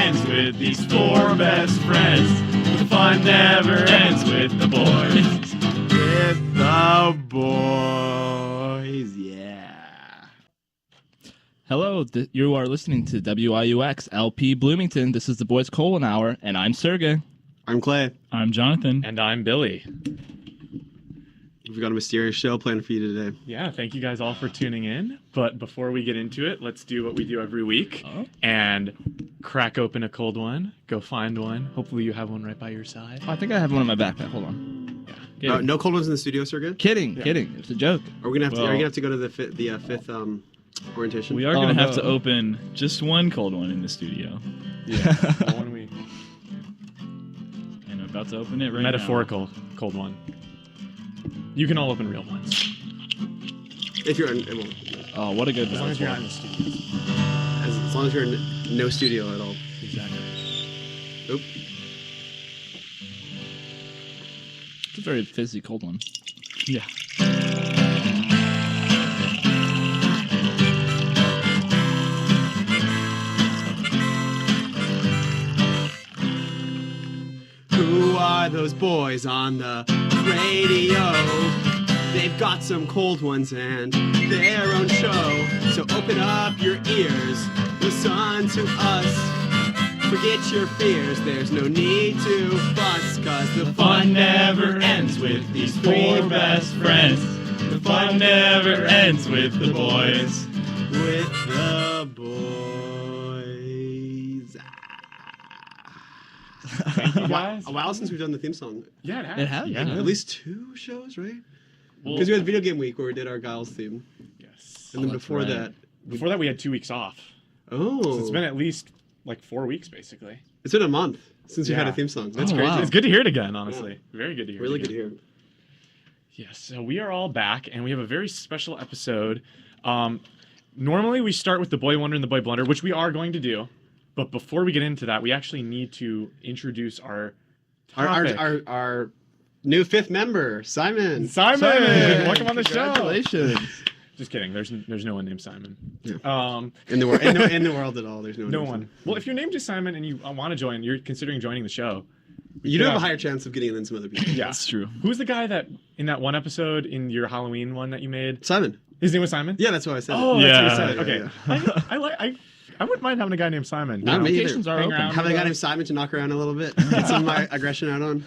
ends with these four best friends. The fun never ends with the boys. With the boys, yeah. Hello, you are listening to WIUX LP Bloomington. This is the Boys Colon Hour, and I'm Sergey. I'm Clay. I'm Jonathan. And I'm Billy. We've got a mysterious show planned for you today. Yeah, thank you guys all for tuning in. But before we get into it, let's do what we do every week and crack open a cold one. Go find one. Hopefully you have one right by your side. I think I have one in my backpack. Hold on. Yeah. No cold ones in the studio, Sergey? Kidding. Yeah. Kidding. It's a joke. Are we gonna have to go to the fifth orientation? We are going to have no. to open just one cold one in the studio. Yeah, 1 week. And I'm about to open it right Metaphorical cold one. You can all open real ones. If you're in, well, Oh, what a good As long as you're not in metaphor. the studio. as long as you're in no studio at all. Exactly. Oop. It's a very fizzy cold one. now. Yeah. Who are those boys on the radio? They've got some cold ones and their own show. So open up your ears, listen to us. Forget your fears, there's no need to fuss, cause the fun never ends with these four best friends. The fun never ends with the boys. With the boys. Thank you guys. A while since we've done the theme song. Yeah, it has. It has, yeah. At least 2 shows, right? Well, Because we had Video Game Week where we did our Giles theme. yes. And then that's before right. that... Before that, we had 2 weeks off. Oh. So it's been at least like 4 weeks, basically. It's been a month since we had Yeah. a theme song. That's Oh, crazy. wow. It's good to hear it again, honestly. Very good to hear Really it good again. to hear. Yes, so we are all back, and we have a very special episode. Normally, we start with the Boy Wonder and the Boy Blunder, which we are going to do. But before we get into that, we actually need to introduce our topic. Our new 5th member, Simon. Simon! Welcome on the show! Congratulations. Just kidding. There's no one named Simon. Yeah. In the world, in the world at all, there's no one. No named one. Simon. Well, if you're named just Simon and you want to join, you're considering joining the show. You do have Yeah. a higher chance of getting it than some other people. Yeah, That's true. Who's the guy that in that one episode in your Halloween one that you made? Simon. His name was Simon. Yeah, that's what I said. Oh, Yeah. that's what you said. Yeah, Okay. I wouldn't mind having a guy named Simon. Not me either. Applications are Hang open. around. Having a guy named Simon to knock around a little bit, get some of my aggression out on.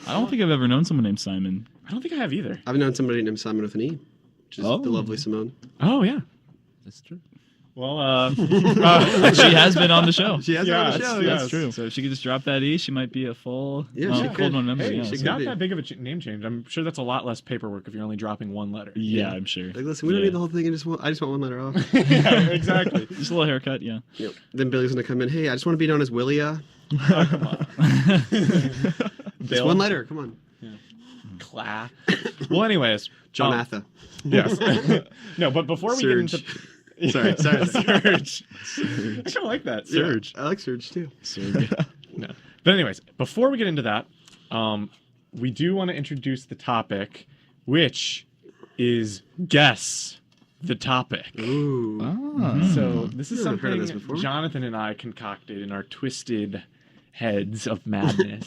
I don't think I've ever known someone named Simon. I don't think I have either. I've known somebody named Simon with an E, which is Oh. the lovely Simone. Oh yeah. That's true. Well, She has been on the show. She has Yeah, her on the show. that's- yes. That's true. So if she could just drop that E, she might be a full Yeah, she cold could. one member. hey, yeah, she it's so- not be. that big of a name change. I'm sure that's a lot less paperwork if you're only dropping one letter. yeah, I'm sure. Like, listen, we don't Yeah. need the whole thing. I just want one letter off. Yeah, exactly. Just a little haircut, yeah. Yep. Then Billy's gonna come in. Hey, I just want to be known as Willia. Just Bill. one letter. Come on, Cla. Well, anyways, Jonathan. yes. No, but before we Surge. get into Sorry. Surge. I kind of like that. Surge. Yeah, I like Surge too. No. But anyways, before we get into that, we do want to introduce the topic, which is guess the topic. Ooh. Ah. So this is Never heard of something this before. Jonathan and I concocted in our twisted heads of madness.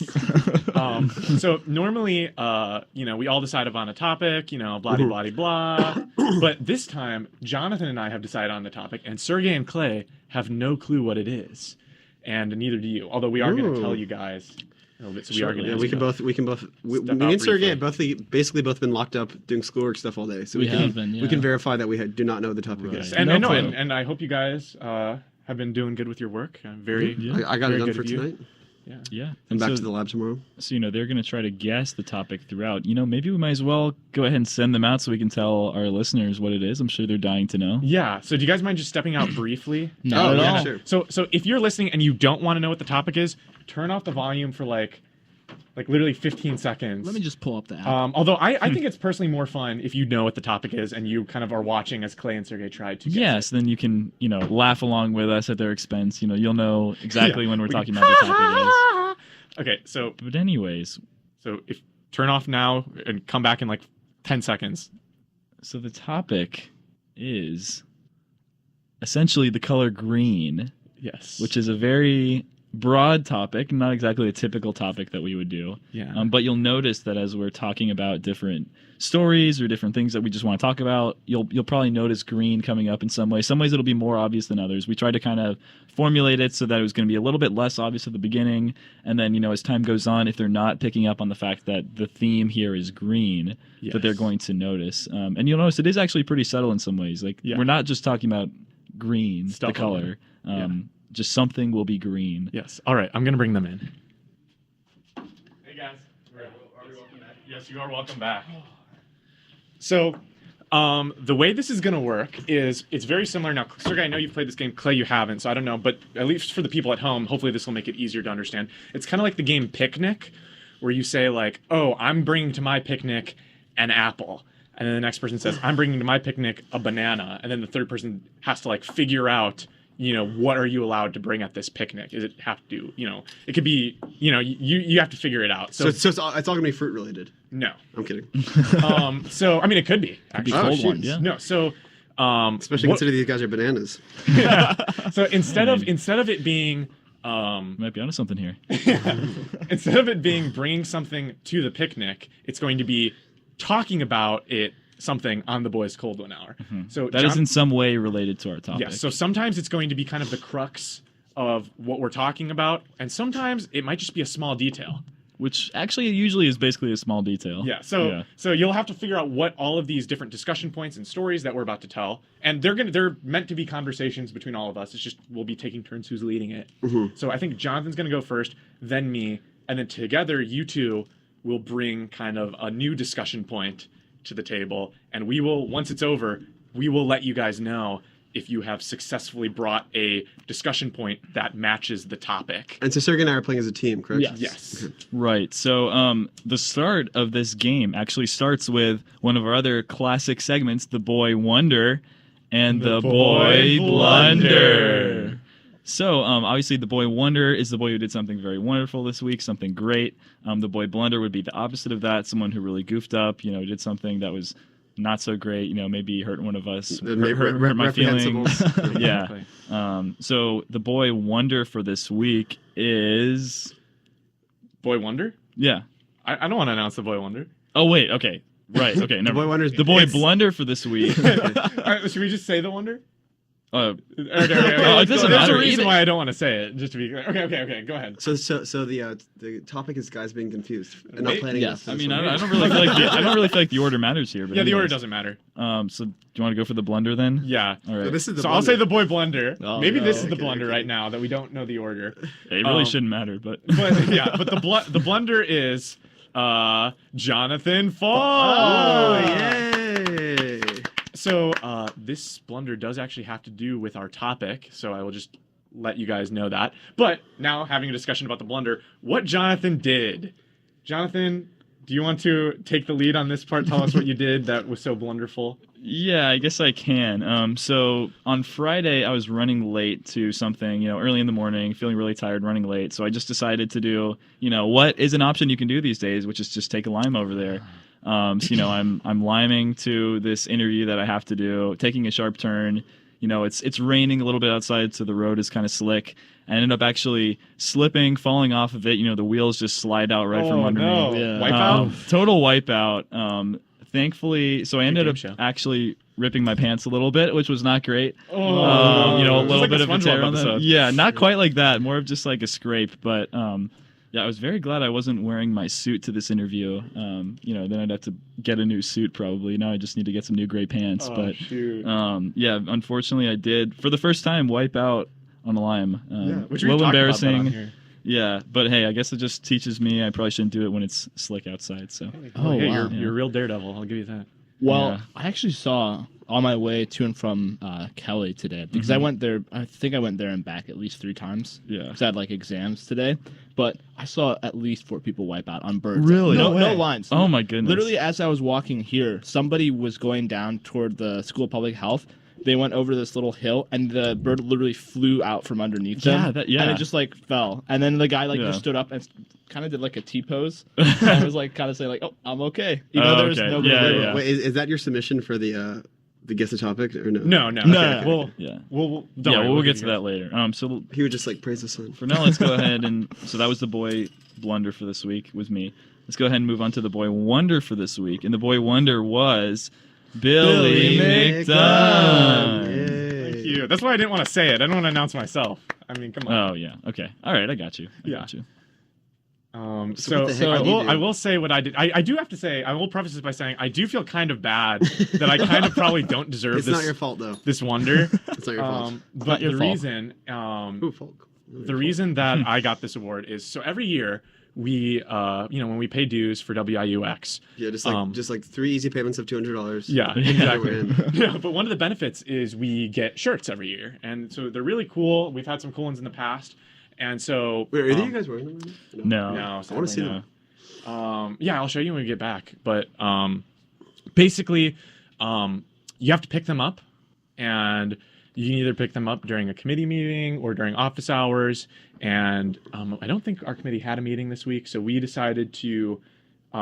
So normally, we all decide upon a topic, blah, blah, blah. But this time, Jonathan and I have decided on the topic, and Sergey and Clay have no clue what it is. And neither do you. Although we are going to Ooh. tell you guys a little bit. So Sure, we are going to yeah, we can both. Me Step out and Sergey briefly. have basically both been locked up doing schoolwork stuff all day. So We can have been, we yeah. can verify that we do not know the topic Right. is. And, No and, no, clue. and I hope you guys have been doing good with your work. Very, Yeah. I got it very done good for of you. tonight. Yeah. Yeah. I'm And back so, to the lab tomorrow. so, they're going to try to guess the topic throughout. Maybe we might as well go ahead and send them out so we can tell our listeners what it is. I'm sure they're dying to know. Yeah. So do you guys mind just stepping out briefly? Not at yeah, all. sure. So if you're listening and you don't want to know what the topic is, turn off the volume for like literally 15 seconds. Let me just pull up the app. Although I think it's personally more fun if you know what the topic is and you kind of are watching as Clay and Sergey tried to guess Yes, then you can, laugh along with us at their expense. You'll know exactly Yeah. when we're We talking can- about the topic is. Okay, so But anyways, if turn off now and come back in like 10 seconds. so the topic is essentially the color green, Yes. which is a very broad topic, not exactly a typical topic that we would do. Yeah. But you'll notice that as we're talking about different stories or different things that we just want to talk about, you'll probably notice green coming up in some ways. Some ways it'll be more obvious than others. We tried to kind of formulate it so that it was going to be a little bit less obvious at the beginning, and then as time goes on, if they're not picking up on the fact that the theme here is green, that they're going to notice. And you'll notice it is actually pretty subtle in some ways. Like we're not just talking about green, the color. Just something will be green. Yes. All right. I'm going to bring them in. Hey, guys. Are we welcome back? Yes, you are welcome back. So, the way this is going to work is it's very similar. Now, Sergey, I know you've played this game. Clay, you haven't, so I don't know. But at least for the people at home, hopefully this will make it easier to understand. It's kind of like the game Picnic, where you say, like, oh, I'm bringing to my picnic an apple. And then the next person says, I'm bringing to my picnic a banana. And then the third person has to, like, figure out, what are you allowed to bring at this picnic? Is it have to, it could be, you have to figure it out. So it's all going to be fruit related. No. I'm kidding. So, I mean, it could be. Actually. Cold ones. Yeah. No, so... Especially consider these guys are bananas. So instead of it being... Might be onto something here. Instead of it being bringing something to the picnic, it's going to be talking about it something on the Boys Cold 1 Hour. So That is in some way related to our topic. Yes, so sometimes it's going to be kind of the crux of what we're talking about, and sometimes it might just be a small detail. Which actually usually is basically a small detail. Yeah, so you'll have to figure out what all of these different discussion points and stories that we're about to tell, and they're meant to be conversations between all of us. It's just we'll be taking turns who's leading it. So I think Jonathan's going to go first, then me, and then together you two will bring kind of a new discussion point to the table, and we will, once it's over, we will let you guys know if you have successfully brought a discussion point that matches the topic. And so Sergey and I are playing as a team, correct? Yes. Right. So the start of this game actually starts with one of our other classic segments, The Boy Wonder and the Boy Blunder. So, obviously, the Boy Wonder is the boy who did something very wonderful this week, something great. The Boy Blunder would be the opposite of that, someone who really goofed up, did something that was not so great, maybe hurt one of us, hurt my feelings. Yeah. So, the Boy Wonder for this week is... Boy Wonder? Yeah. I don't want to announce the Boy Wonder. Oh, wait, okay. Right, okay. The Boy Wonder's... The Boy Blunder for this week. All right, should we just say the Wonder? Okay. It doesn't There's matter. a reason why I don't want to say it, just to be clear. Okay, go ahead. So the topic is guys being confused and not planning. Yes. this. I mean, I don't really feel like the order matters here. But Yeah, the order anyways. doesn't matter. So do you want to go for the blunder then? Yeah. All right. So this is the So I'll say blunder. the Boy Blunder. Oh, Maybe no. this is the Okay, blunder okay. right now that we don't know the order. It really shouldn't matter, but But the blunder is Jonathan Fall. Oh, yay! So this blunder does actually have to do with our topic, so I will just let you guys know that. But now having a discussion about the blunder, what Jonathan did. Jonathan, do you want to take the lead on this part? Tell us what you did that was so blunderful. yeah, I guess I can. So on Friday, I was running late to something, early in the morning, feeling really tired, running late. So I just decided to do, what is an option you can do these days, which is just take a lime over there. So I'm liming to this interview that I have to do, taking a sharp turn. It's raining a little bit outside, so the road is kind of slick. I ended up actually slipping, falling off of it. The wheels just slide out right from under no. me. Yeah. Wipeout? Total wipeout. Thankfully, so I ended game up show. actually ripping my pants a little bit, which was not great. Oh. A Just little like bit the of a SpongeBob tear on them. episode. Yeah, not quite like that. More of just like a scrape. But yeah, I was very glad I wasn't wearing my suit to this interview. Then I'd have to get a new suit probably. Now I just need to get some new gray pants. But shoot. yeah, unfortunately, I did for the first time wipe out on a lime. Which a we've little talked about that on embarrassing. here. Yeah, but hey, I guess it just teaches me I probably shouldn't do it when it's slick outside. So Oh, Hey, wow. you're a real daredevil. I'll give you that. Well, Yeah. I actually saw on my way to and from Kelly today because I went there. I think I went there and back at least 3 times. Yeah. Because I had like exams today, but I saw at least 4 people wipe out on birds. Really? No, No no way. lines. Oh my goodness. Literally, as I was walking here, somebody was going down toward the School of Public Health. They went over this little hill, and the bird literally flew out from underneath them. Yeah. And it just like fell. And then the guy Yeah. just stood up and kind of did like a T-pose. And was like kind of saying like, "Oh, I'm okay." Even though there was okay. no Yeah, bird. yeah. Wait, is that your submission for the the guess the topic or no? No. No. Well, Yeah. don't worry, We'll get to that later. So He would just like praise the sun. for now, let's go ahead and so that was the boy blunder for this week was me. Let's go ahead and move on to the boy wonder for this week, and the boy wonder was Billy McDunn. Yay. Thank you. That's why I didn't want to say it. I don't want to announce myself. I mean, come on. Oh yeah. Okay. All right. I got you. I Yeah. got you. So what the heck did you do? I will say what I did. I do have to say, I will preface this by saying I do feel kind of bad that I kind of probably don't deserve It's not your fault though. this wonder. It's not your fault. But your the fault. reason Ooh, Falk. the reason that I got this award is so every year we when we pay dues for WIUX. Yeah, just like 3 easy payments of $200. Yeah, We're exactly. in. Yeah, but one of the benefits is we get shirts every year, and so they're really cool. We've had some cool ones in the past, and so Wait, are you guys wearing them right now? No. no, I want to sadly see no. them. Yeah, I'll show you when we get back. But basically, you have to pick them up, and you can either pick them up during a committee meeting or during office hours. And I don't think our committee had a meeting this week, so we decided to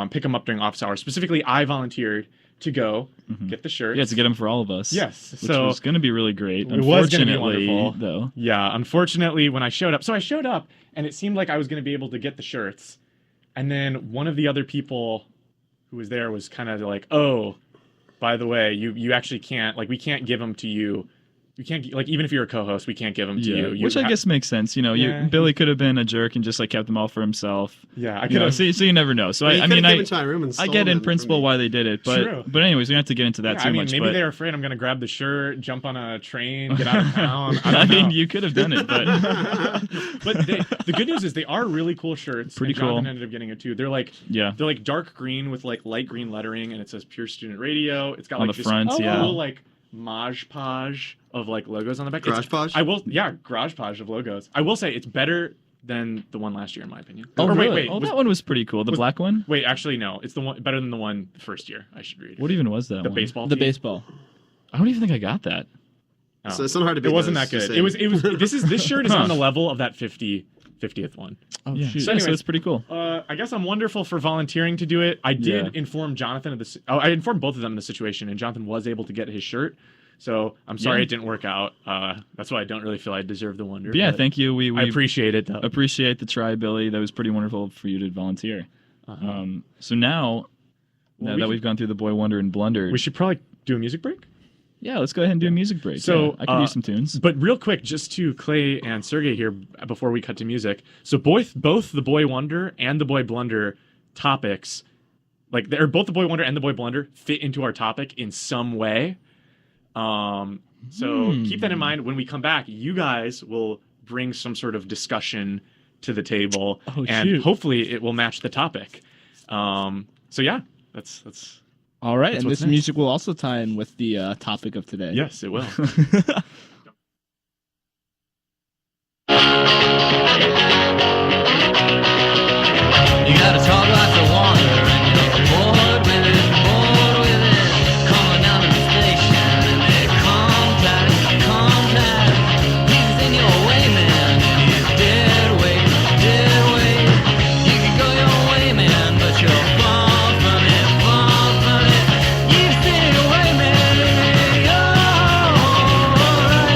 pick them up during office hours. Specifically, I volunteered to go get the shirts. Yeah, to get them for all of us. Yes, Which so was going to be really great. it was gonna be Unfortunately, wonderful. though. Yeah, unfortunately, when I showed up, and it seemed like I was going to be able to get the shirts, and then one of the other people who was there was kind of like, "Oh, by the way, you actually can't, like, we can't give them to you. We can't, like, even if you're a co-host, we can't give them to you." Which I guess makes sense. Yeah. Billy could have been a jerk and just like kept them all for himself. Yeah, I You could know, have. so you never know. So You I could've mean, given to my room and I stolen get in them principle from me. why they did it, but True. anyways, we don't have to get into that too I mean, much. maybe but they're afraid I'm going to grab the shirt, jump on a train, get out of town. I I don't mean, know. you could have done it, but But the good news is they are really cool shirts. Pretty and Jonathan cool. ended up getting it too. They're like yeah. dark green with like light green lettering, and it says Pure Student Radio. It's got On like the this front, cool yeah. like Maj Podge of like logos on the back. Garage Podge? Garage Podge of logos. I will say it's better than the one last year in my opinion. Oh, Or really? wait, Oh, was- that one was pretty cool. The black one. wait, actually no, it's the one better than the one first year. I should read it. What even was that The one? baseball. The team? baseball. I don't even think I got that. Oh. So it's not hard to beat It wasn't those, that just good. It was. This shirt is Huh. on the level of that 50th one. Oh, Yeah, shoot. so anyways- it's pretty cool. I guess I'm wonderful for volunteering to do it. I did Yeah. inform Jonathan of this. I informed both of them of the situation, and Jonathan was able to get his shirt. So I'm sorry Yeah. it didn't work out. That's why I don't really feel I deserve the wonder. But yeah, but thank you. We I appreciate it though. appreciate the try, Billy. That was pretty wonderful for you to volunteer. Uh-huh. So now Well, that we've gone through the boy wonder and blunder, We should probably do a music break. yeah, let's go ahead and do a music break. So, Yeah, I can use some tunes. But real quick, just to Clay and Sergey here before we cut to music. So both the boy wonder and the boy blunder topics, like they're both the boy wonder and the boy blunder fit into our topic in some way. So keep that in mind. When we come back, you guys will bring some sort of discussion to the table, Oh, and shoot. hopefully it will match the topic. So yeah, that's All right, That's and what's this next. music will also tie in with the topic of today. yes, it will. You gotta talk like the water and you're bored with it, bored with it. Coming down to the station and they contact. He's in your way, man, and he's dead weight. You can go your way, man, but you're far from it. You stay away, man, and you're alright.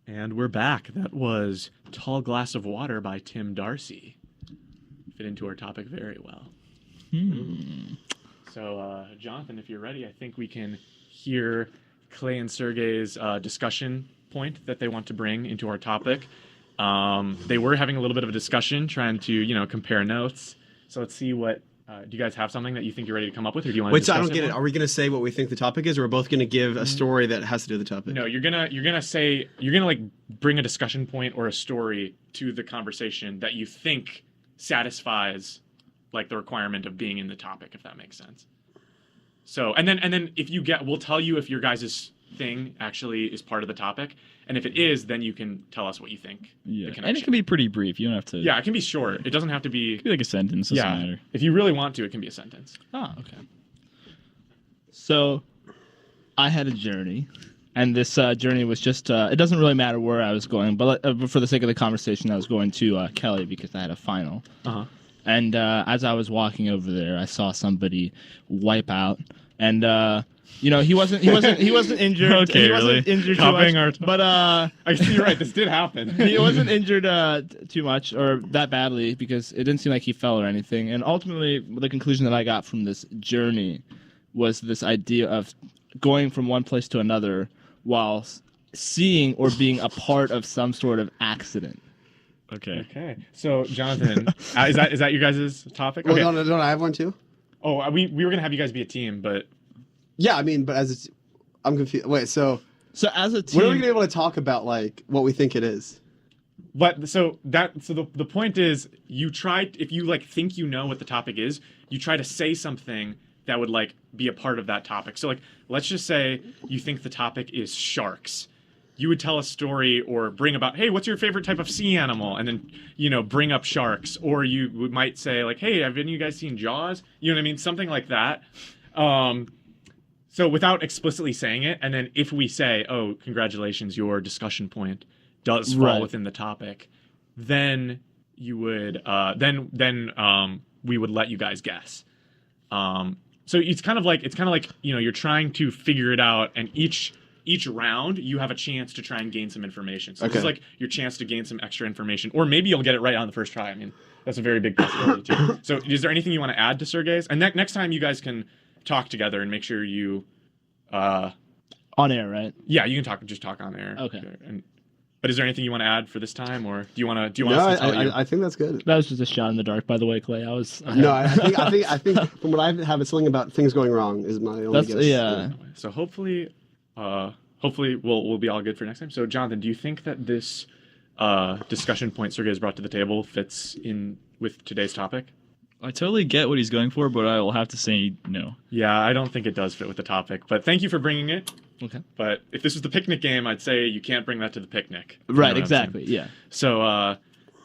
And we're back. That was Tall Glass of Water by Tim Darcy. Fit into our topic very well. So, Jonathan, if you're ready, I think we can hear Clay and Sergey's discussion point that they want to bring into our topic. They were having a little bit of a discussion, trying to, compare notes. So let's see what. Do you guys have something that you think you're ready to come up with, or do you want to? Wait, so I don't discuss get it. more? Are we going to say what we think the topic is, or we're both going to give a story that has to do with the topic? No, you're gonna like bring a discussion point or a story to the conversation that you think satisfies like the requirement of being in the topic, if that makes sense. So and then if you we'll tell you if your guys' thing actually is part of the topic, and if it is, then you can tell us what you think. Yeah, and it can be pretty brief. You don't have to. Yeah, it can be short. It doesn't have to be. It can be like a sentence. Doesn't matter. If you really want to, it can be a sentence. Oh, okay. So, I had a journey, and this journey was just, it doesn't really matter where I was going, but for the sake of the conversation, I was going to Kelly because I had a final. Uh-huh. And as I was walking over there, I saw somebody wipe out, and he wasn't injured. Okay, he wasn't really? injured Copying too much, but I see you're right. This did happen. he wasn't injured too much or that badly because it didn't seem like he fell or anything. And ultimately, the conclusion that I got from this journey was this idea of going from one place to another while seeing or being a part of some sort of accident. Okay. Okay. So, Jonathan, is that your guys' topic? Well, Okay. don't I have one too? Oh, we were gonna have you guys be a team, but Yeah, I mean, but I'm confused. Wait, so as a team, when are we going to be able to talk about like what we think it is? the point is if you like think you know what the topic is, you try to say something that would like be a part of that topic. So like let's just say you think the topic is sharks. You would tell a story or bring about, hey, what's your favorite type of sea animal? And then, bring up sharks. Or you might say like, hey, have any of you guys seen Jaws? You know what I mean? Something like that. So without explicitly saying it, and then if we say, oh, congratulations, your discussion point does fall within the topic, then you would we would let you guys guess. So it's kind of like you're trying to figure it out, and each round you have a chance to try and gain some information. So this is like your chance to gain some extra information, or maybe you'll get it right on the first try. I mean, that's a very big possibility too. So is there anything you want to add to Sergey's? And next time you guys can talk together and make sure you on air, right? Yeah, you can just talk on air. Okay. But is there anything you want to add for this time, or do you want us to tell you? I think that's good. That was just a shot in the dark, by the way, Clay. I think from what I have, it's something about things going wrong is my only guess. Yeah. So hopefully we'll be all good for next time. So Jonathan, do you think that this discussion point Sergey has brought to the table fits in with today's topic? I totally get what he's going for, but I will have to say no. Yeah, I don't think it does fit with the topic. But thank you for bringing it. Okay. But if this was the picnic game, I'd say you can't bring that to the picnic. Right, exactly. Yeah. So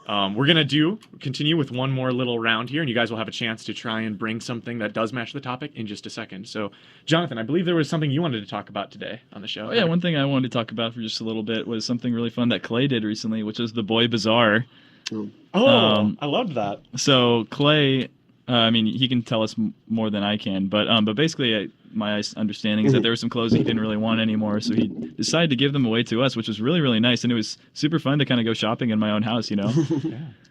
we're going to continue with one more little round here, and you guys will have a chance to try and bring something that does match the topic in just a second. So, Jonathan, I believe there was something you wanted to talk about today on the show. Oh, yeah, one thing I wanted to talk about for just a little bit was something really fun that Clay did recently, which is the Boy Bazaar. I loved that. So Clay, he can tell us more than I can, but basically, my understanding is that there were some clothes he didn't really want anymore, so he decided to give them away to us, which was really, really nice, and it was super fun to kind of go shopping in my own house, Yeah.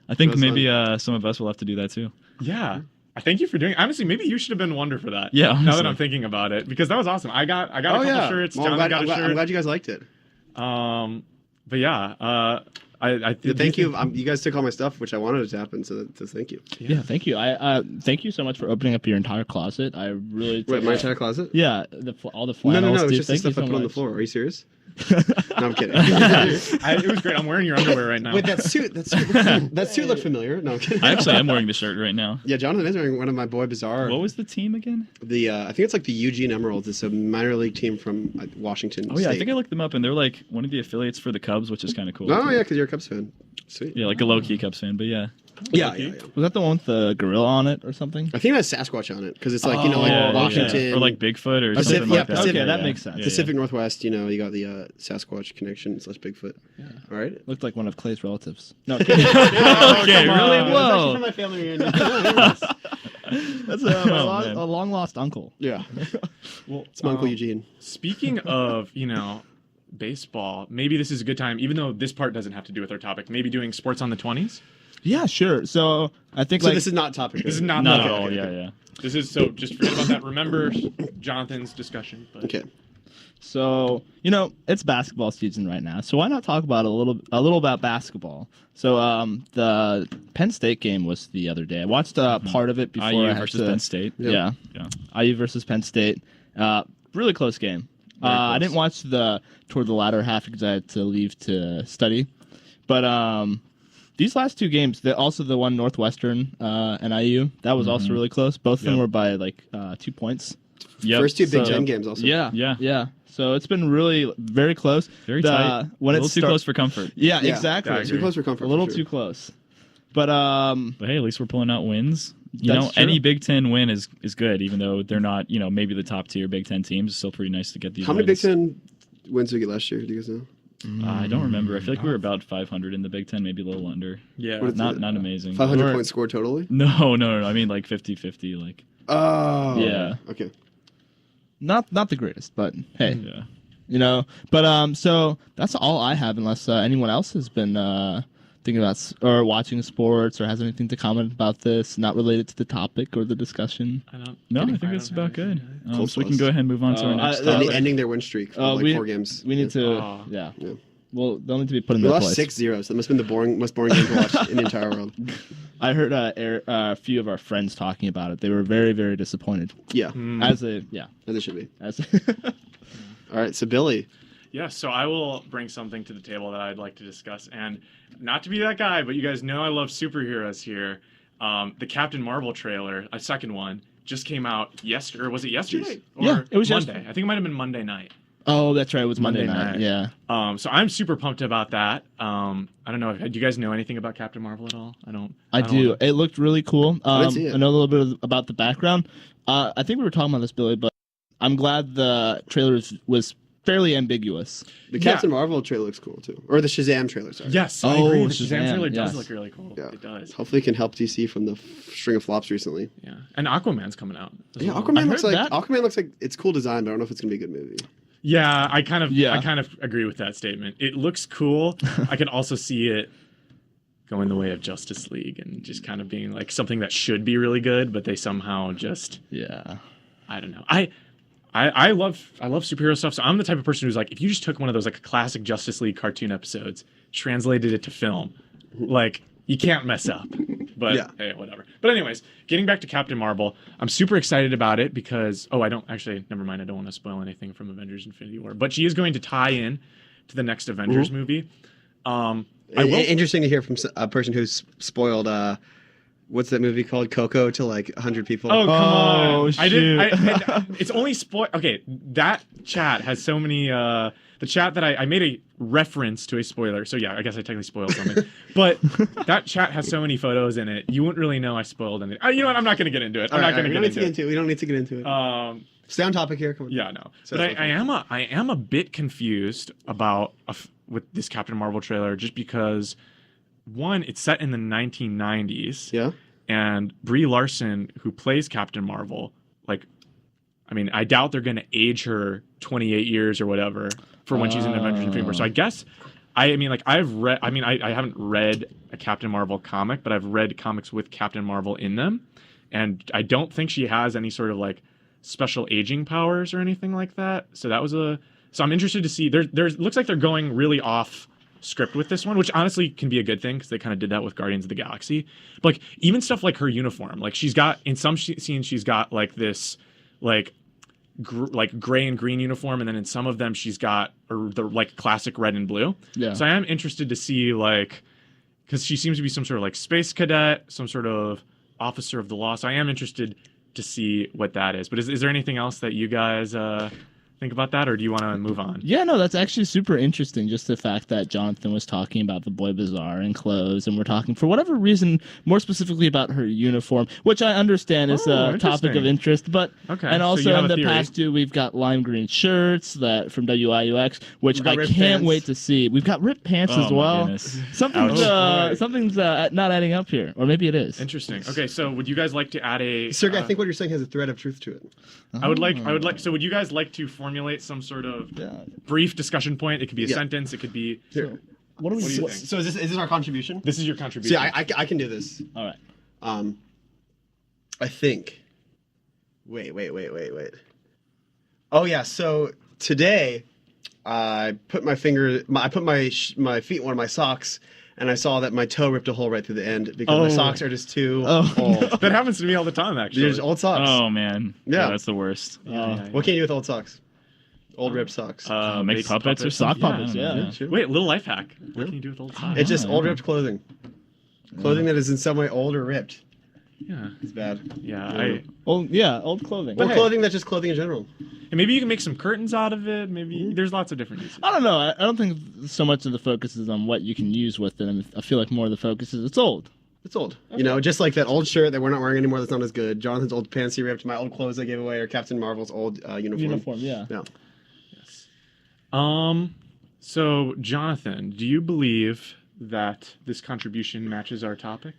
I think maybe some of us will have to do that too. Yeah. I thank you for doing it. Honestly, maybe you should have been Wonder for that. Yeah, honestly. Now that I'm thinking about it, because that was awesome. I got a couple shirts. Well, Jonathan got a shirt. I'm glad you guys liked it. But yeah, Thank you. You guys took all my stuff, which I wanted to happen. So thank you. Yeah, thank you. I thank you so much for opening up your entire closet. I really. Wait, my entire closet? Yeah, all the flannels. No. It's dude. just the Thank stuff you I so put on the much. floor. Are you serious? No, I'm kidding. It was great. I'm wearing your underwear right now. Wait, that suit looked familiar. No, I'm kidding. I actually am wearing the shirt right now. Yeah, Jonathan is wearing one of my Boy Bazaar. What was the team again? I think it's like the Eugene Emeralds. It's a minor league team from Washington Oh yeah, State. I think I looked them up, and they're like one of the affiliates for the Cubs, which is kind of cool. Oh yeah, because you're a Cubs fan. Sweet. Yeah, like a low-key Cubs fan, but yeah. Yeah. Was that the one with the gorilla on it or something? I think it has Sasquatch on it because it's like Yeah, Washington or like Bigfoot or Pacific- something yeah, like that. Pacific- Okay, that makes sense. Pacific Northwest. You got the Sasquatch connection / Bigfoot. Yeah. All right. Looked like one of Clay's relatives. No, kidding. Okay, really? It's Whoa. actually from my family reunion. That's man. a long lost uncle. Yeah. Well, It's my Uncle Eugene. speaking of, baseball, maybe this is a good time, even though this part doesn't have to do with our topic, maybe doing sports on the 20s? Yeah, sure. So I think So this is not topic. This is not Not okay, at all. okay, Yeah, okay. yeah. This is, so just forget about that. Remember Jonathan's discussion. But Okay. So, it's basketball season right now. So why not talk about a little about basketball? So, the Penn State game was the other day. I watched part of it before I IU had versus to, Penn State. Yeah. Yeah. IU versus Penn State. Really close game. Very I close. didn't watch toward the latter half because I had to leave to study. But these last two games, also the one Northwestern and IU, that was also really close. Both of them Yep. were by 2 points. Yep. First two Big So- Ten games also. Yeah. So it's been really very close. Very tight. When a it's little too close for comfort. Yeah, Yeah, exactly. I Too agree. close for comfort. A little for too sure. close. But But hey, at least we're pulling out wins. That's true. Any Big Ten win is good, even though they're not, maybe the top tier Big Ten teams. It's still pretty nice to get these How many Big wins. Ten wins did we get last year? Do you guys know? I don't remember. I feel like we were about 500 in the Big Ten, maybe a little under. yeah. What is Not it? not amazing. 500 Or- points scored totally? No. I mean like 50-50. Like Oh. Yeah. Okay. not the greatest, but hey, yeah. But so that's all I have, unless anyone else has been thinking about or watching sports or has anything to comment about this, not related to the topic or the discussion. I don't. No, I don't think that's have about good. anything. Close So we can was. go ahead and move on to our next They'll be topic. ending their win streak for we 4 games. We need to, Oh. yeah. Yeah. Well, they'll need to be put in We their lost place. 6-0, so that must have been the most boring game to watch in the entire world. I heard a few of our friends talking about it. They were very, very disappointed. Yeah, As and they should be. All right, so Billy. Yeah, so I will bring something to the table that I'd like to discuss. And not to be that guy, but you guys know I love superheroes here. The Captain Marvel trailer, a second one, just came out yesterday. Or was it yesterday? Or Yeah, it was Monday. yesterday. I think it might have been Monday night. Oh, that's right. It was Monday Monday night. night. Yeah. So I'm super pumped about that. I don't know. Do you guys know anything about Captain Marvel at all? I don't do. wanna- It looked really cool. didn't see it. I know a little bit about the background. I think we were talking about this, Billy, but I'm glad the trailer was fairly ambiguous. The Yeah. Captain Marvel trailer looks cool too, or the Shazam trailer. Sorry. Yes, I Oh, agree. The Shazam Shazam, trailer yes. does look really cool. Yeah. It does. Hopefully, it can help DC from the string of flops recently. Yeah. And Aquaman's coming out. as Yeah, well. Aquaman I looks heard like that. Aquaman looks like it's cool design, but I don't know if it's gonna be a good movie. Yeah, I kind Yeah. of agree with that statement. It looks cool. I could also see it going the way of Justice League and just kind of being like something that should be really good, but they somehow just Yeah. I don't know. I love superhero stuff. So I'm the type of person who's like, if you just took one of those like classic Justice League cartoon episodes, translated it to film, like you can't mess up. But Yeah. hey, whatever. But anyways, getting back to Captain Marvel, I'm super excited about it because I don't actually. Never mind. I don't want to spoil anything from Avengers: Infinity War. But she is going to tie in to the next Avengers movie. I will. Interesting to hear from a person who's spoiled. What's that movie called? Coco to like 100 people. Oh come on! shoot. I didn't. It's only spoil. Okay, that chat has so many. The chat that I made a reference to a spoiler. So yeah, I guess I technically spoiled something. But that chat has so many photos in it. You wouldn't really know I spoiled anything. You know what? I'm not going to get into it. I'm not going to get into it. We don't need to get into it. Stay on topic here. Come on. Yeah, no. So But that's I am a bit confused about with this Captain Marvel trailer, just because one, it's set in the 1990s. Yeah. And Brie Larson, who plays Captain Marvel, I doubt they're going to age her 28 years or whatever for when she's in Avengers Infinity War. So I guess, I've read, I haven't read a Captain Marvel comic, but I've read comics with Captain Marvel in them. And I don't think she has any sort of special aging powers or anything like that. So so I'm interested to see, looks like they're going really off script with this one, which honestly can be a good thing because they kind of did that with Guardians of the Galaxy. But even stuff like her uniform, she's got in some scenes she's got this gray and green uniform, and then in some of them she's got the classic red and blue. Yeah. So I am interested to see because she seems to be some sort of space cadet, some sort of officer of the law. So I am interested to see what that is. But is there anything else that you guys think think about that, or do you want to move on? Yeah, no, that's actually super interesting. Just the fact that Jonathan was talking about the Boy Bazaar and clothes, and we're talking for whatever reason, more specifically about her uniform, which I understand is a topic of interest. But Okay, and so also you have in a the theory. past too, we've got lime green shirts that from WIUX, which We've got I ripped can't pants. wait to see. We've got ripped pants Oh, as my well. goodness. Something's Ouch. something's not adding up here, or maybe it is. Interesting. Okay, so would you guys like to add a? Sergey, I think what you're saying has a thread of truth to it. I would like. So, would you guys like to formulate some sort of brief discussion point? It could be a Yeah. sentence. It could be. Here. What do we? What do you what- think? So is this our contribution? This is your contribution. See, I can do this. All right. I think. Wait. Oh yeah. So today, I put my feet in one of my socks, and I saw that my toe ripped a hole right through the end because my Oh. socks are just too Oh, old. That happens to me all the time, actually. They're just old socks. Oh man. Yeah. That's the worst. What can you do with old socks? Old ripped socks. Make base puppets or sock something. puppets, yeah. Sure. Wait, little life hack. What can you do with old socks? It's just Yeah. old ripped clothing. Clothing that is in some way old or ripped. Yeah, It's bad. yeah. old clothing. Or hey. clothing that's just clothing in general. And maybe you can make some curtains out of it. Maybe there's lots of different uses. I don't know. I don't think so much of the focus is on what you can use with it. And I feel like more of the focus is it's old. It's old. You know, just like that old shirt that we're not wearing anymore that's not as good. Jonathan's old pants he ripped, my old clothes I gave away, or Captain Marvel's old uniform. Yeah. Yeah. So Jonathan, do you believe that this contribution matches our topic?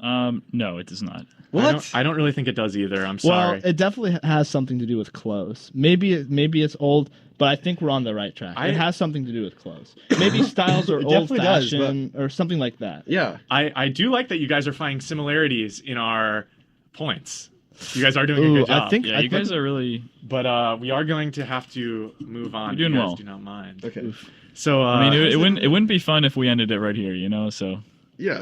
No, it does not. What? I don't really think it does either. I'm Well, sorry. it definitely has something to do with clothes. Maybe it's old, but I think we're on the right track. It has something to do with clothes. Maybe styles are It old definitely does, fashioned or something like that. Yeah. I do like that you guys are finding similarities in our points. You guys are doing a Ooh, good job. I think Yeah, you guys are really. But we are going to have to move on. You're doing if you guys well. Do not mind. Okay. So I mean, it wouldn't be fun if we ended it right here, you know. So Yeah.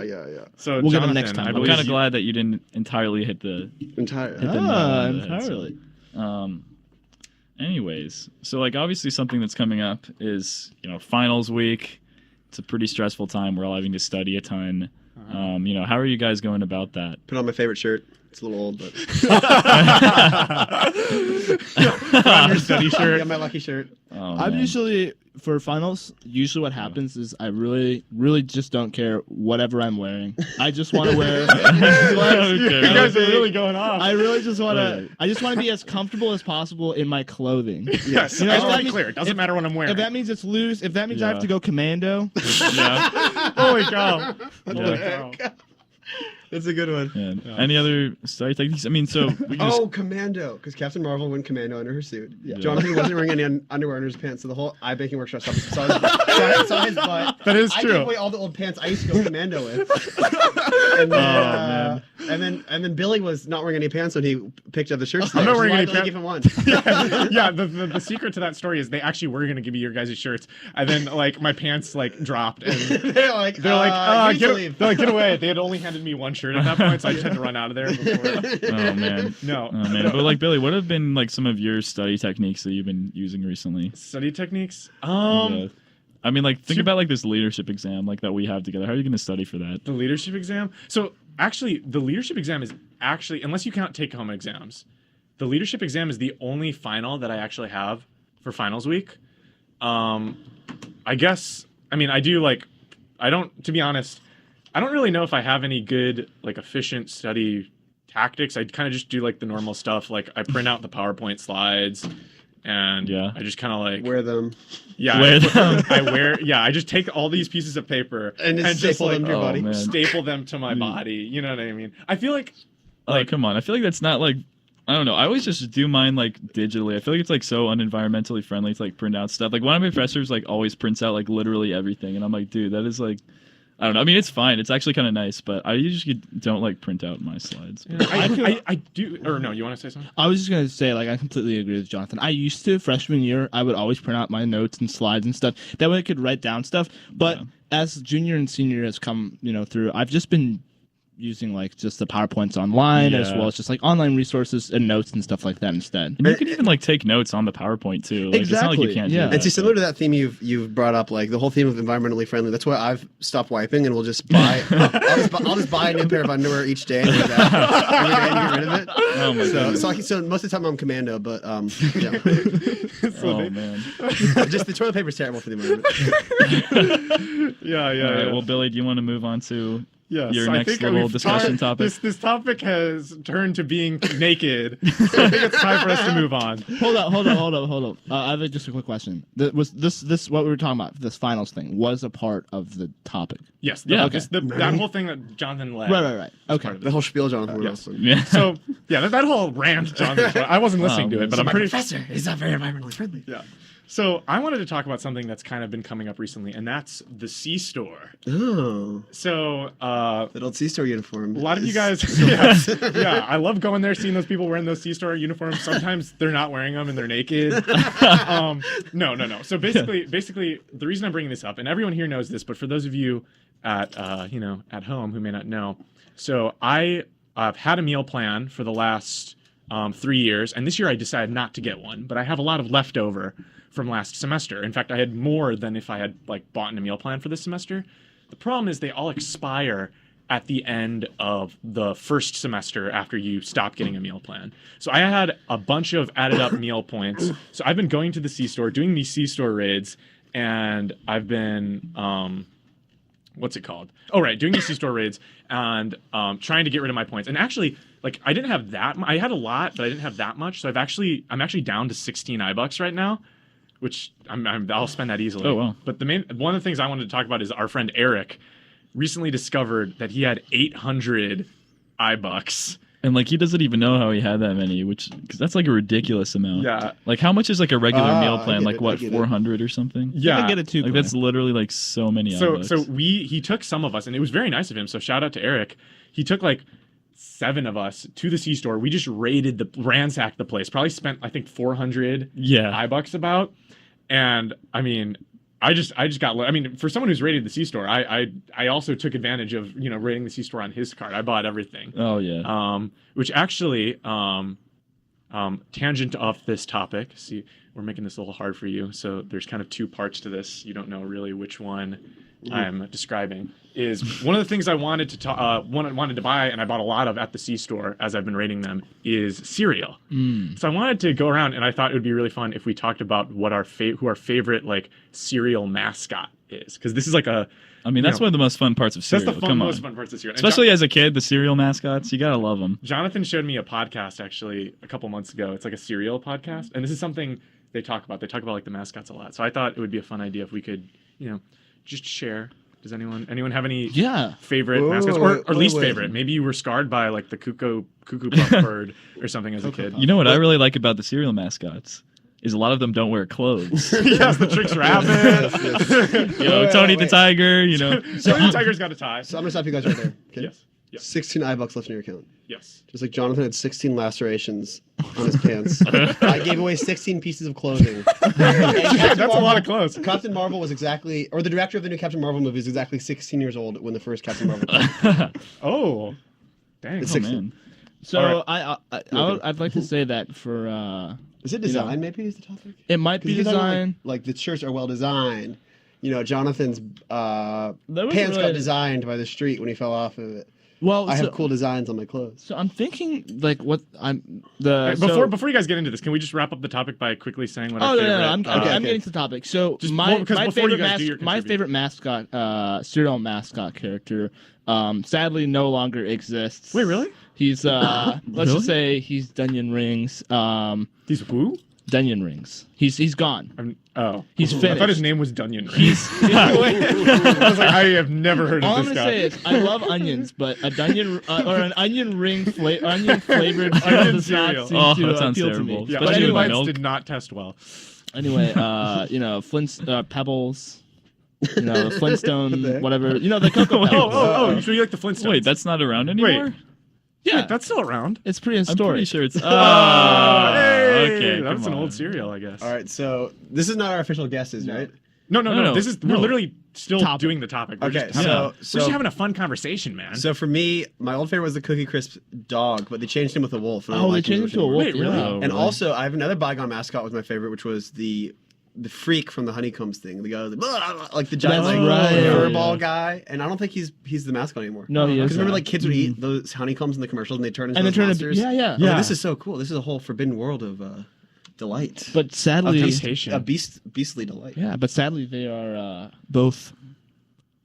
So We'll get Jonathan, them next time. I I'm I'm believe kind of you- glad that you didn't entirely hit the. Entire. Hit the nail on the head, so- entirely. Anyways, so like obviously something that's coming up is finals week. It's a pretty stressful time. We're all having to study a ton. How are you guys going about that? Put on my favorite shirt. It's a little old, but Put on your study shirt. yeah, my lucky shirt. Oh, I'm man. usually for finals. Usually, what happens is I really just don't care whatever I'm wearing. I just want to wear. You guys are really going off. I really just want to. I just want to be as comfortable as possible in my clothing. Yes, You know, I if just want that to be means- clear. It doesn't matter what I'm wearing. If that means it's loose, if that means I have Yeah. to go commando, Yeah. Holy cow. Yeah. That's a good one. Yeah. Any other study techniques? I mean, so we just, Oh, commando! Because Captain Marvel went commando under her suit. Yeah. Jonathan wasn't wearing any underwear under his pants, so the whole eye baking workshop saw his butt. That is I true. gave away all the old pants I used to go commando with. And then Billy was not wearing any pants when he picked up the shirts. I'm not wearing any Billy pants. gave him one. Yeah, the secret to that story is they actually were going to give me your guys' shirts, and then like my pants like dropped, and They're like, they're you need to like, leave. they're like, get away. They had only handed me one shirt at that point, so I just had to run out of there before. oh man. No. Oh man. But like Billy, what have been like some of your study techniques that you've been using recently? Study techniques. Yeah. I mean, like think about like this leadership exam like that we have together. How are you going to study for that? The leadership exam. So actually, the leadership exam is actually, unless you count take-home exams, the leadership exam is the only final that I actually have for finals week. I guess. I mean, I do like. I don't. To be honest, I don't really know if I have any good like efficient study tactics. I kind of just do like the normal stuff. Like I print out the PowerPoint slides. And Yeah. I just kind of like Wear them. yeah, Wear them. I just take all these pieces of paper And just staple them to your oh, body. man. staple them to my body. You know what I mean? I feel like Like, come on. I feel like that's not like. I don't know. I always just do mine like digitally. I feel like it's like so unenvironmentally friendly to like print out stuff. Like one of my professors like always prints out like literally everything, and I'm like, dude, that is like. I don't know. I mean, it's fine. It's actually kind of nice, but I usually don't like print out my slides. I do. Or no, you want to say something? I was just gonna say, like, I completely agree with Jonathan. I used to freshman year, I would always print out my notes and slides and stuff. That way, I could write down stuff. But Yeah. as junior and senior has come, through, I've just been using like just the PowerPoints online as Yeah. well as just like online resources and notes and stuff like that instead. And you can even like take notes on the PowerPoint too. Like, It's not like you Exactly, can't yeah. do that. And see, similar to that theme you've brought up, like the whole theme of environmentally friendly. That's why I've stopped wiping, and we'll just buy. I'll just buy a new pair of underwear each day and do that every day and get rid of it. Oh my goodness. So most of the time I'm commando, but yeah. Oh man. Just the toilet paper is terrible for the environment. Yeah, All right. Well, Billy, do you want to move on to Yes, your I next think little we've discussion topic? This topic has turned to being naked. So I think it's time for us to move on. Hold up. I have just a quick question. Was this what we were talking about? This finals thing was a part of the topic. Yes. Yeah, Okay. That whole thing that Jonathan led. Right. Okay. The whole spiel, Jonathan. Yes. Yeah. So yeah, that whole rant, Jonathan. I wasn't listening to it, but I'm pretty. Professor is not very environmentally friendly. Yeah. So I wanted to talk about something that's kind of been coming up recently, and that's the C-store. Oh, So that old C-store uniform. a lot of you guys, yeah, I love going there, seeing those people wearing those C-store uniforms. Sometimes they're not wearing them and they're naked. No. So basically, the reason I'm bringing this up, and everyone here knows this, but for those of you at at home who may not know, so I've had a meal plan for the last 3 years, and this year I decided not to get one, but I have a lot of leftover from last semester. In fact, I had more than if I had like bought in a meal plan for this semester. The problem is they all expire at the end of the first semester after you stop getting a meal plan. So I had a bunch of added up meal points. So I've been going to the C-store, doing these C-store raids, and I've been what's it called? Oh, right, doing these C-store raids and trying to get rid of my points. And actually, like, I didn't have that. I had a lot, but I didn't have that much. So I'm actually down to 16 iBucks right now, which I'll spend that easily. Oh, wow. But one of the things I wanted to talk about is our friend Eric recently discovered that he had 800 iBucks. And like he doesn't even know how he had that many, because that's like a ridiculous amount. Yeah. Like how much is like a regular meal I plan? get Like it, what, I get it. 400 or something? Yeah. You can get it too. Like that's literally like so many. So iBucks. he took some of us, and it was very nice of him. So shout out to Eric. He took like 7 of us to the C-store. We just ransacked the place. Probably spent I think 400 iBucks about. And I mean, I just got. I mean, for someone who's rated the C-store, I also took advantage of rating the C-store on his card. I bought everything. Oh yeah. Which actually, tangent off this topic. See, we're making this a little hard for you. So there's kind of 2 parts to this. You don't know really which one I'm describing. Is one of the things I wanted to wanted to buy, and I bought a lot of at the C-store as I've been rating them, is cereal. So I wanted to go around, and I thought it would be really fun if we talked about what who our favorite like cereal mascot is, because this is like a. I mean, that's one of the most fun parts of cereal. That's the most fun parts of cereal. And Especially as a kid, the cereal mascots, you gotta love them. Jonathan showed me a podcast actually a couple months ago. It's like a cereal podcast, and this is something they talk about. They talk about like the mascots a lot. So I thought it would be a fun idea if we could, just share. Does anyone have any favorite mascots or least favorite? Maybe you were scarred by like the cuckoo puff bird or something as a kid. You know what I really like about the cereal mascots is a lot of them don't wear clothes. Yes, the Trix Rabbit. Tony the Tiger. Tony the Tiger's got a tie. So I'm gonna stop you guys right there. Okay? Yes. 16 iBucks left in your account. Yes. Just like Jonathan had 16 lacerations on his pants. I gave away 16 pieces of clothing. That's a lot of clothes. Captain Marvel was exactly, or the director of the new Captain Marvel movie is exactly 16 years old when the first Captain Marvel came out. Oh, dang. It's Oh 16. man. So I'd like to say that for Is it design maybe is the topic? it might be 'Cause you're talking design. Like the shirts are well designed. Jonathan's pants really- got designed by the street when he fell off of it. Well, I have cool designs on my clothes. So I'm thinking like what I'm the Before you guys get into this, can we just wrap up the topic by quickly saying what our Oh favorite? no, I'm getting to the topic. So Just- my because my before you favorite guys do your my contribute. favorite mascot, cereal mascot character, sadly no longer exists. Wait, really? He's let's just say he's Dunyan Rings. He's who? Dunyan Rings. He's gone. He's I finished. thought his name was Dunyan Ring. He's I was like, I have never heard all of I'm this gonna guy. say is I love onions, but a Dunyan or an onion flavored cereal Onion does not cereal. seem Oh, to that sounds appeal to terrible. me. Yeah, But Especially Onion with anyway, Bites milk. did not test well. Anyway, Pebbles, the Flintstone, heck? whatever, the Cocoa Pebbles. Oh, so you like the Flintstones? Wait, that's not around anymore? Yeah, Wait, that's still around. it's pretty I'm historic. pretty sure it's. Hey, Okay, that's come an on. old cereal, I guess. All right, so this is not our official guesses, right? No. This is we're no. literally still Topic. doing the topic. We're Okay, just having, so- we're just having a fun conversation, man. So for me, my old favorite was the Cookie Crisp dog, but they changed him with a wolf. And I don't Oh, they like him changed him to a anymore. wolf. Wait, really? Yeah. Oh, And really? also, I have another bygone mascot was my favorite, which was the freak from the Honeycombs thing. The guy was like the giant That's like right. furball Yeah. guy. And I don't think he's the mascot anymore. No, he Because isn't. remember, like kids would eat those honeycombs in the commercials, and they turn into And they those turn monsters. yeah. I was like, Yeah. this is so cool. This is a whole forbidden world of delight. But sadly, Temptation. A beastly delight. yeah. But sadly, they are both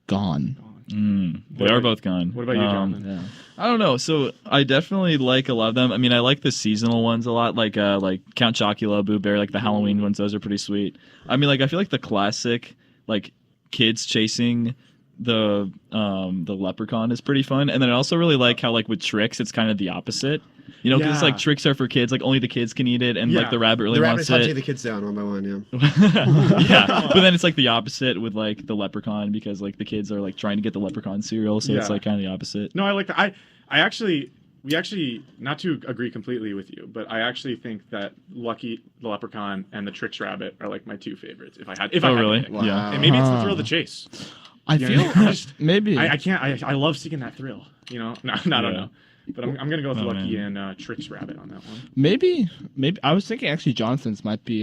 gone. They are both gone. What about you, Jonathan? Yeah. I don't know. So I definitely like a lot of them. I mean, I like the seasonal ones a lot, like Count Chocula, Boo Bear, like the Halloween ones. Those are pretty sweet. I mean, like I feel like the classic, like kids chasing the leprechaun is pretty fun. And then I also really like how like with tricks, it's kind of the opposite. You know, because Yeah. like tricks are for kids, like only the kids can eat it, and Yeah. like the rabbit really The rabbit wants is how to it. take the kids down one by one. Yeah. Yeah, but then it's like the opposite with like the leprechaun because like the kids are like trying to get the leprechaun cereal, so it's Yeah. like kind of the opposite. No, I like that. We actually, not to agree completely with you, but I actually think that Lucky the Leprechaun and the Tricks Rabbit are like my two favorites. If I had to really? pick. Wow. Yeah. And maybe it's the thrill of the chase. I You feel know, I just- maybe. I can't. I love seeking that thrill. You know, no, I don't Yeah. know. But I'm gonna go with Oh, Lucky man. and Tricks Rabbit on that one. Maybe I was thinking actually Jonathan's might be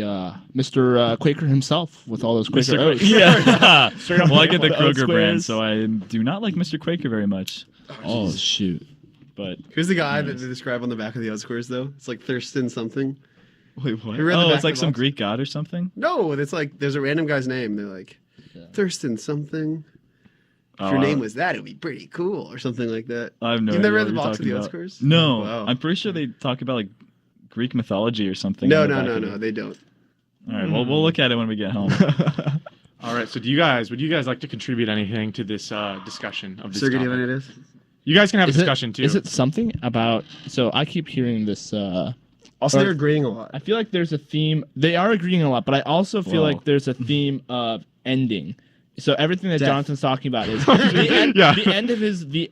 Mr. Quaker himself with all those Quaker Mr. oats. Yeah. Straight up Well, I get the the oat Kroger brand, squares. so I do not like Mr. Quaker very much. Oh shoot. But Who's the guy that they describe on the back of the oat squares though? It's like Thurston something. wait, what? You read the Oh, back it's like of the some box? Greek god or something. No, it's like there's a random guy's name. They're like Thurston something. If your Oh, name was that, it would be pretty cool or something like that. I have no You idea never read what the you're box of talking the oat about. squares? No, Wow. I'm pretty sure they talk about like Greek mythology or something. No, in the no, back no, of no. it. They don't. All right, well, we'll look at it when we get home. All right. So, would you guys like to contribute anything to this discussion of this Sergey, do you have topic? any ideas? You guys can have a Is discussion too. Is it something about? So I keep hearing this. Also, Or- they're agreeing a lot. I feel like there's a theme. They are agreeing a lot, but I also feel Whoa. like there's a theme of ending. So everything that Death. Jonathan's talking about is the Yeah. the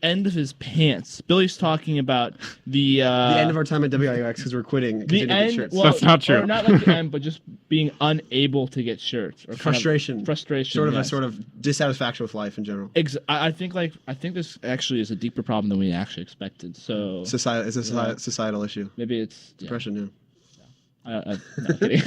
end of his pants. Billy's talking about the the end of our time at WIUX because we're quitting. the Continue to get end. shirts. Well, That's not true. Or not like the end, but just being unable to get shirts. Or kind of Frustration. frustration. Sort of yes. a sort of dissatisfaction with life in general. I think this actually is a deeper problem than we actually expected. So It's a societal issue. maybe it's Depression, yeah. No, I'm kidding.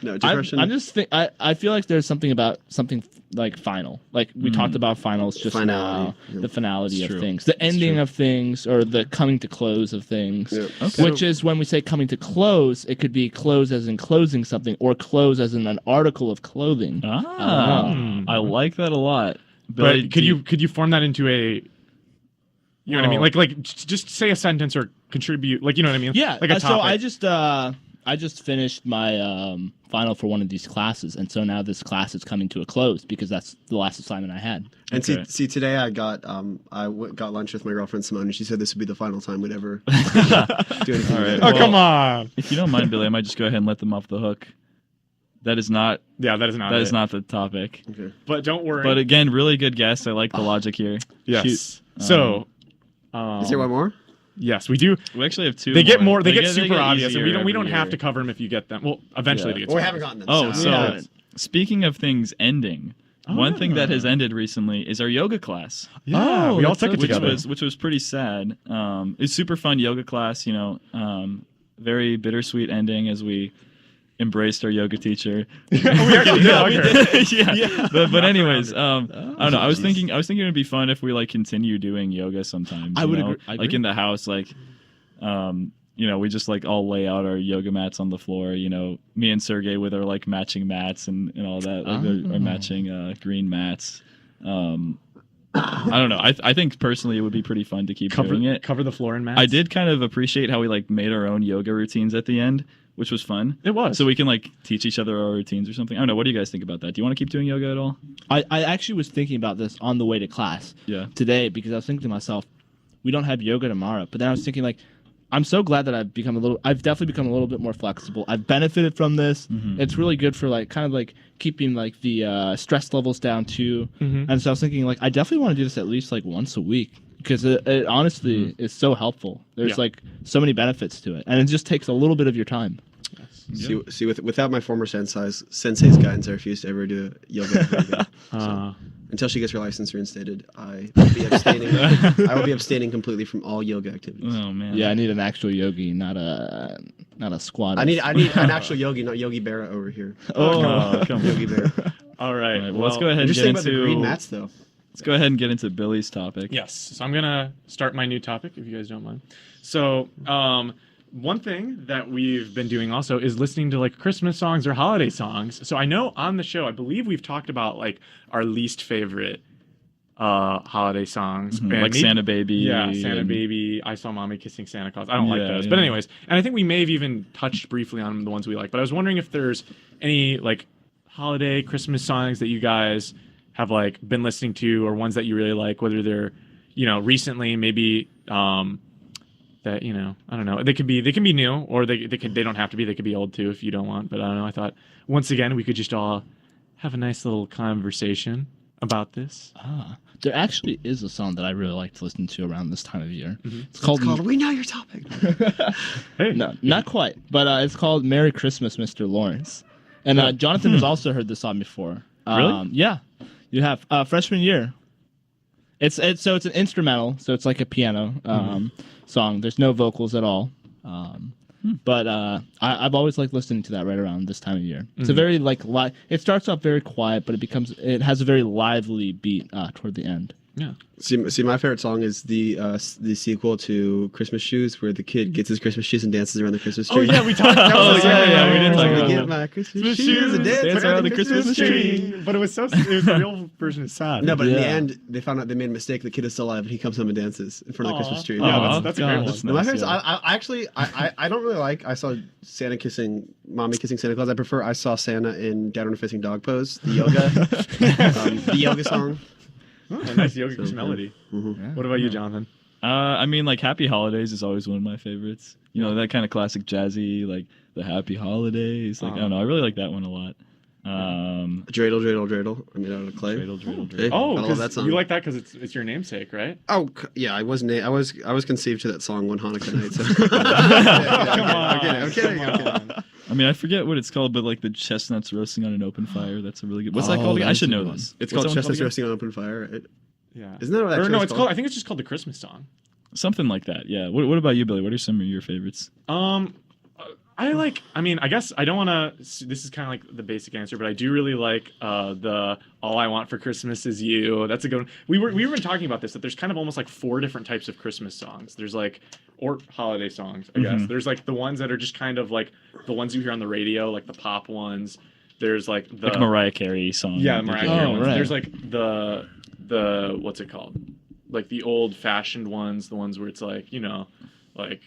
No, depression. I'm just I feel like there's something about something like final. Like we talked about finals just Finality, now, yeah. the finality It's of true. things, the ending of things, or the coming to close of things. Yeah. Okay. Which is when we say coming to close, it could be close as in closing something, or close as in an article of clothing. Ah, I like that a lot. Billy, But could you form that into a, you know what I mean? Well- Like just say a sentence or contribute. Like, you know what I mean? Yeah. Like a So topic. I just finished my final for one of these classes, and so now this class is coming to a close because that's the last assignment I had. And Okay. see, today I got got lunch with my girlfriend Simone, and she said this would be the final time we'd ever do anything. All right. together. Oh, Well- come on. If you don't mind, Billy, I might just go ahead and let them off the hook. That is not Yeah, that is not that it. is not the topic. Okay. But don't worry. But again, really good guess. I like the logic here. yes. Shoot. So, Is there one more? yes, we do. We actually have two. They get more. more. They get super get obvious, and easier we don't every have year. to cover them if you get them. Well, eventually Yeah. they get. Well, we super haven't obvious. gotten them. Oh, so so Yeah. speaking of things ending, one thing that has ended recently is our yoga class. Yeah, Oh, we all that's took so it together. which was pretty sad. It's super fun yoga class, you know. Very bittersweet ending as we embraced our yoga teacher. we actually did hug her. yeah. But anyways, I don't know. I was thinking it'd be fun if we like continue doing yoga sometimes. I you would know? agree. I Like agree. in the house, like you know, we just like all lay out our yoga mats on the floor. You know, me and Sergey with our like matching mats and all that, like our matching green mats. I don't know. I think personally it would be pretty fun to keep doing it. Cover the floor in mats. I did kind of appreciate how we like made our own yoga routines at the end, which was fun. It was. So we can like teach each other our routines or something. I don't know. What do you guys think about that? Do you want to keep doing yoga at all? I actually was thinking about this on the way to class Yeah. today because I was thinking to myself, we don't have yoga tomorrow. But then I was thinking like, I'm so glad that I've definitely become a little bit more flexible. I've benefited from this. It's really good for like kind of like keeping like the stress levels down too. And so I was thinking like, I definitely want to do this at least like once a week because it honestly is so helpful. There's Yeah. like so many benefits to it. And it just takes a little bit of your time. See, without my former sensei's guidance, I refuse to ever do yoga ever again. So, until she gets her license reinstated, I will be abstaining. I will be abstaining completely from all yoga activities. Oh man. Yeah, I need an actual yogi, not a squat. I need an actual yogi, not Yogi Berra over here. Oh, come on. Yogi Berra. All right. All right, well, let's go ahead and Interesting get about the green into. mats, though. Let's go ahead and get into Billy's topic. Yes. So I'm gonna start my new topic if you guys don't mind. So one thing that we've been doing also is listening to like Christmas songs or holiday songs. So I know on the show, I believe we've talked about like our least favorite holiday songs. And Like maybe- Santa Baby. Yeah, Santa Baby, I Saw Mommy Kissing Santa Claus. I don't like those. But anyways, and I think we may have even touched briefly on the ones we like. But I was wondering if there's any like holiday Christmas songs that you guys have like been listening to, or ones that you really like, whether they're, recently, maybe that, I don't know. They can be new, or they don't have to be. They could be old too if you don't want. But I don't know. I thought once again we could just all have a nice little conversation about this. There actually is a song that I really like to listen to around this time of year. Mm-hmm. It's called We Know Your Topic. Hey, No, not quite, but it's called "Merry Christmas, Mr. Lawrence." And Jonathan has also heard this song before. Really? Yeah, you have freshman year. It's an instrumental, so it's like a piano song. There's no vocals at all. But I've always liked listening to that right around this time of year. It's a very like it starts off very quiet, but it has a very lively beat toward the end. Yeah. See, my favorite song is the sequel to Christmas Shoes, where the kid gets his Christmas shoes and dances around the Christmas tree. Oh yeah, we talked. That was yeah, we did talk I'm about gonna that. get my Christmas shoes and dance around the Christmas tree. But it was the real version is sad. No, but in the Yeah. end, they found out they made a mistake. The kid is still alive, and he comes home and dances in front of the Christmas tree. Yeah, Aw, that's a great one. that's No, my nice, favorite. yeah. I actually don't really like. I saw Mommy kissing Santa Claus. I prefer I Saw Santa in Down on a Facing Dog Pose, the yoga song. Oh, a nice yoga melody. Mm-hmm. What about you, Jonathan? I mean, like Happy Holidays is always one of my favorites. You know, that kind of classic jazzy, like the Happy Holidays. Like I don't know, I really like that one a lot. Dreidel, dreidel, dreidel. I made out of clay. Dreidel, dreidel, Hey, dreidel. Oh, I love that song. you like that because it's your namesake, right? Oh yeah, I was conceived to that song one Hanukkah night. So. I'm kidding. I mean, I forget what it's called, but like the chestnuts roasting on an open fire. That's a really good. What's that Oh, called? I that's should a know good one. this. It's What's called that one Chestnuts again? Roasting on Open Fire. Yeah. Isn't that what that Or no, show's it's called. I think it's just called the Christmas song. Something like that. Yeah. What about you, Billy? What are some of your favorites? I guess I don't want to. This is kind of like the basic answer, but I do really like the "All I Want for Christmas Is You." That's a good one. We were talking about this, that there's kind of almost like 4 different types of Christmas songs. There's like or holiday songs, I guess. There's like the ones that are just kind of like the ones you hear on the radio, like the pop ones. There's like the Like Mariah Carey song. yeah, Mariah Carey Oh, ones. right. There's like the what's it called? Like the old fashioned ones, the ones where it's like, like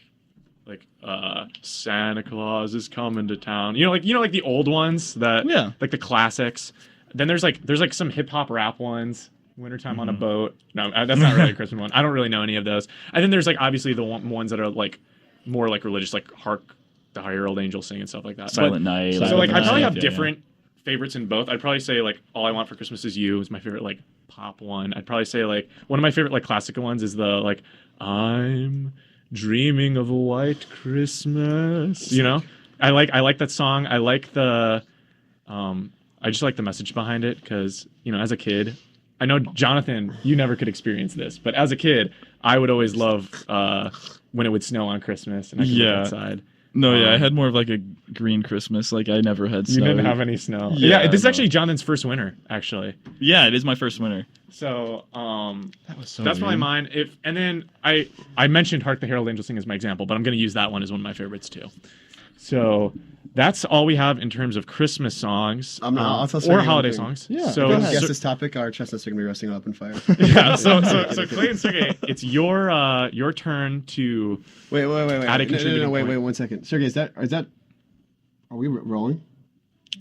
Santa Claus is coming to town. Like the old ones that like the classics. Then there's like some hip hop rap ones. Wintertime on a boat. No, that's not really a Christmas one. I don't really know any of those. And then there's like obviously the ones that are like more like religious, like Hark the Higher Old Angels Sing and stuff like that. Silent Night. So like I probably have Yeah, different favorites in both. I'd probably say like All I Want for Christmas Is You is my favorite like pop one. I'd probably say like one of my favorite like classical ones is the like I'm dreaming of a white Christmas. I like that song. I like the I just like the message behind it because as a kid, I know Jonathan, you never could experience this, but as a kid, I would always love when it would snow on Christmas and I could look outside. No, yeah, I had more of like a green Christmas. Like I never had snow. You didn't have any snow. Yeah, this is no. actually Jonathan's first winter, actually. Yeah, it is my first winter. So That was so that's probably weird. mine. And then I mentioned Hark the Herald Angels Sing as my example, but I'm going to use that one as one of my favorites too. So that's all we have in terms of Christmas songs I'll tell or Sergey holiday one thing. songs. Yeah, So go ahead. Guess this topic, our chestnuts are gonna be roasting on open fire. yeah. So Clay and Sergey, it's your turn to. Wait. Add a contributing Wait, point. 1 second. Sergey, is that? Are we rolling?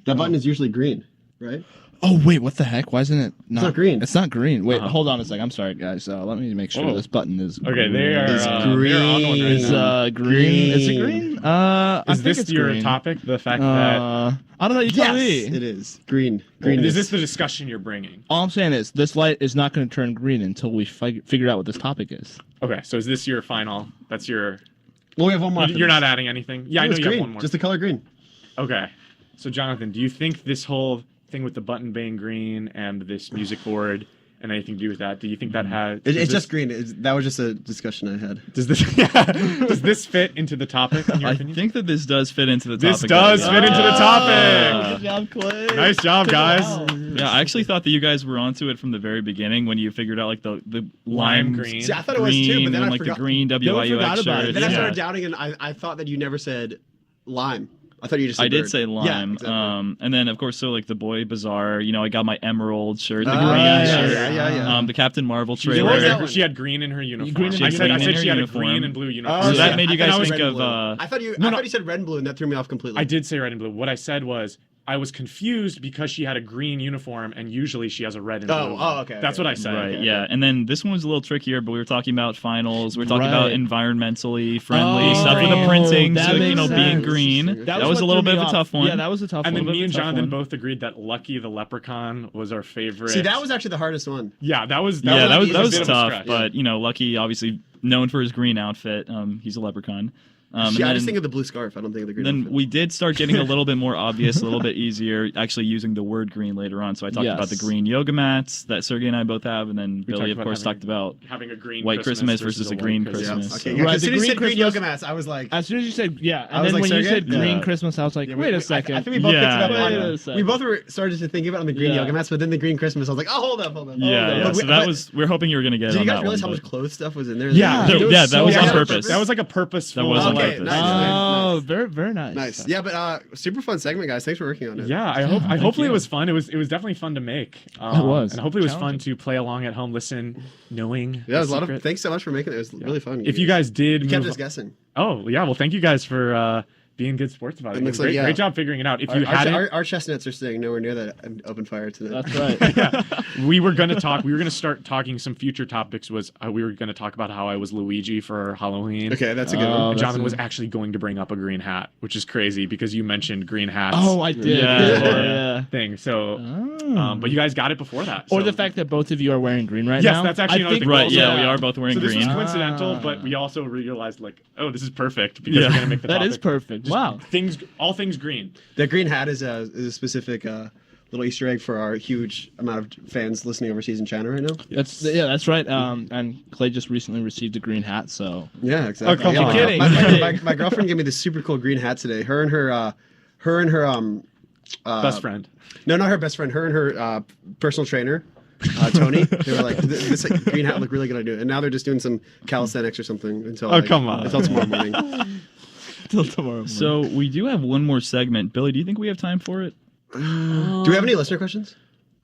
That button is usually green, right? Oh wait, what the heck? Why isn't it not? not green. It's not green. Wait, hold on a sec. I'm sorry, guys. Let me make sure Oh. this button is. Okay, they are. Is They're on one right Is now. green? Is it green? I Is think this it's your green. topic? The fact that. I don't know. You tell me. It is green. Is this the discussion you're bringing? All I'm saying is this light is not going to turn green until we figure out what this topic is. Okay, so is this your final? That's your. Well, we have one more. You're not adding anything. Yeah, I know it's you green. have one more. Just the color green. Okay. So, Jonathan, do you think this whole thing with the button bang green and this music board and anything to do with that, do you think that has... It's just green. That was just a discussion I had. Does this does this fit into the topic, in your I opinion? think that this does fit into the This topic. does fit into the topic! Good job, Clay. Nice job, guys. Wow. Yeah, I actually thought that you guys were onto it from the very beginning when you figured out like the Lime lime green. See, I thought it was too, but then and I like forgot. the green forgot WIUX about it. shirt. Then I Yeah. started doubting, and I thought that you never said lime. I thought you just said I did bird. say lime. Yeah, exactly. And then of course, so like the Boy Bazaar, you know, I got my emerald shirt, the Oh, green yeah, shirt, yeah. The Captain Marvel She was trailer. was that one? she had green in her uniform. Green in I her said uniform. she had a Uniform. green and blue uniform. So that yeah. made you I thought guys it was think red of. and blue. I thought you said red and blue, and that threw me off completely. I did say red and blue. What I said was I was confused because she had a green uniform and usually she has a red and blue. Okay. That's what I said. Right, okay. yeah. And then this one was a little trickier, but we were talking about finals. We were talking about Right. environmentally friendly Oh, stuff with the printing, that so, makes being sense. green. That was what a little threw bit me of a off. tough one. Yeah, that was a tough And one. then me and Jonathan one. both agreed that Lucky the Leprechaun was our favorite. See, that was actually the hardest one. Yeah, that was that a was bit of a tough. stretch. But you know, Lucky obviously known for his green outfit. He's a leprechaun. And Yeah, I then- just think of the blue scarf. I don't think of the green. Then outfit. we did start getting a little bit more obvious, a little bit easier, actually using the word green later on. So I talked Yes. about the green yoga mats that Sergey and I both have, and then We Billy, talked of about course, having- talked about having a green White Christmas versus a white green Yeah. Christmas. Okay. So- Yeah, Right, as the soon as you green said green Christmas- yoga mats, I was like, As soon as you said I and was then like, when you Sergey? said green Yeah. Christmas, I was like, Yeah, wait we- a second. I think we both picked it up. Yeah. Wait a We second. both were started to think about it on the green Yeah. yoga mats, but then the green Christmas, I was like, oh, hold up. Yeah. But So we- that but- was. We're hoping you were gonna get. Did on you guys that realize one, how much but- clothes stuff was in there? Yeah, Yeah, it was that so was on good. purpose. That was like a purposeful. That was on Okay, purpose. nice. Oh, Nice. very, very nice. Nice. Yeah, but super fun segment, guys. Thanks for working on it. Yeah, I hope. Hopefully you. it was fun. It was definitely fun to make. It was. and hopefully it was fun Challenging. to play along at home, listen, knowing. Yeah, it was the a lot of. secret. Thanks so much for making it. It was really fun. If you guys did, you kept move- us guessing. Oh yeah, well, thank you guys for being good sports about it. It looks great, like, yeah. great job figuring it out. If you hadn't, Our chestnuts are staying nowhere near that open fire tonight. That's right. yeah, we were gonna talk. We were gonna start talking. Some future topics was we were gonna talk about how I was Luigi for Halloween. Okay, that's a good Oh, one. And that's Jonathan a- was actually going to bring up a green hat, which is crazy because you mentioned green hats. Oh, I did. Yeah. Yeah. thing. So, Oh. but you guys got it before that. Or so- the fact that both of you are wearing green right Yes, now. that's actually I another think thing. Right. Also, Yeah, we are both wearing So this green. was coincidental, Ah. but we also realized like, oh, this is perfect because Yeah. we're gonna make the That topic. is perfect. Just Wow. all things green. The green hat is a specific little Easter egg for our huge amount of fans listening overseas in China right now. That's right. And Clay just recently received a green hat, so Yeah, exactly. Oh, come Yeah, on. my- Kidding. My girlfriend gave me this super cool green hat today. Her and her Best friend. No, not her best friend. Her and her personal trainer, Tony. They were like, this green hat look really good. I do, and now they're just doing some calisthenics or something until. Oh, come on. Until tomorrow morning. till tomorrow morning. So we do have one more segment. Billy, do you think we have time for it? Do we have any listener questions?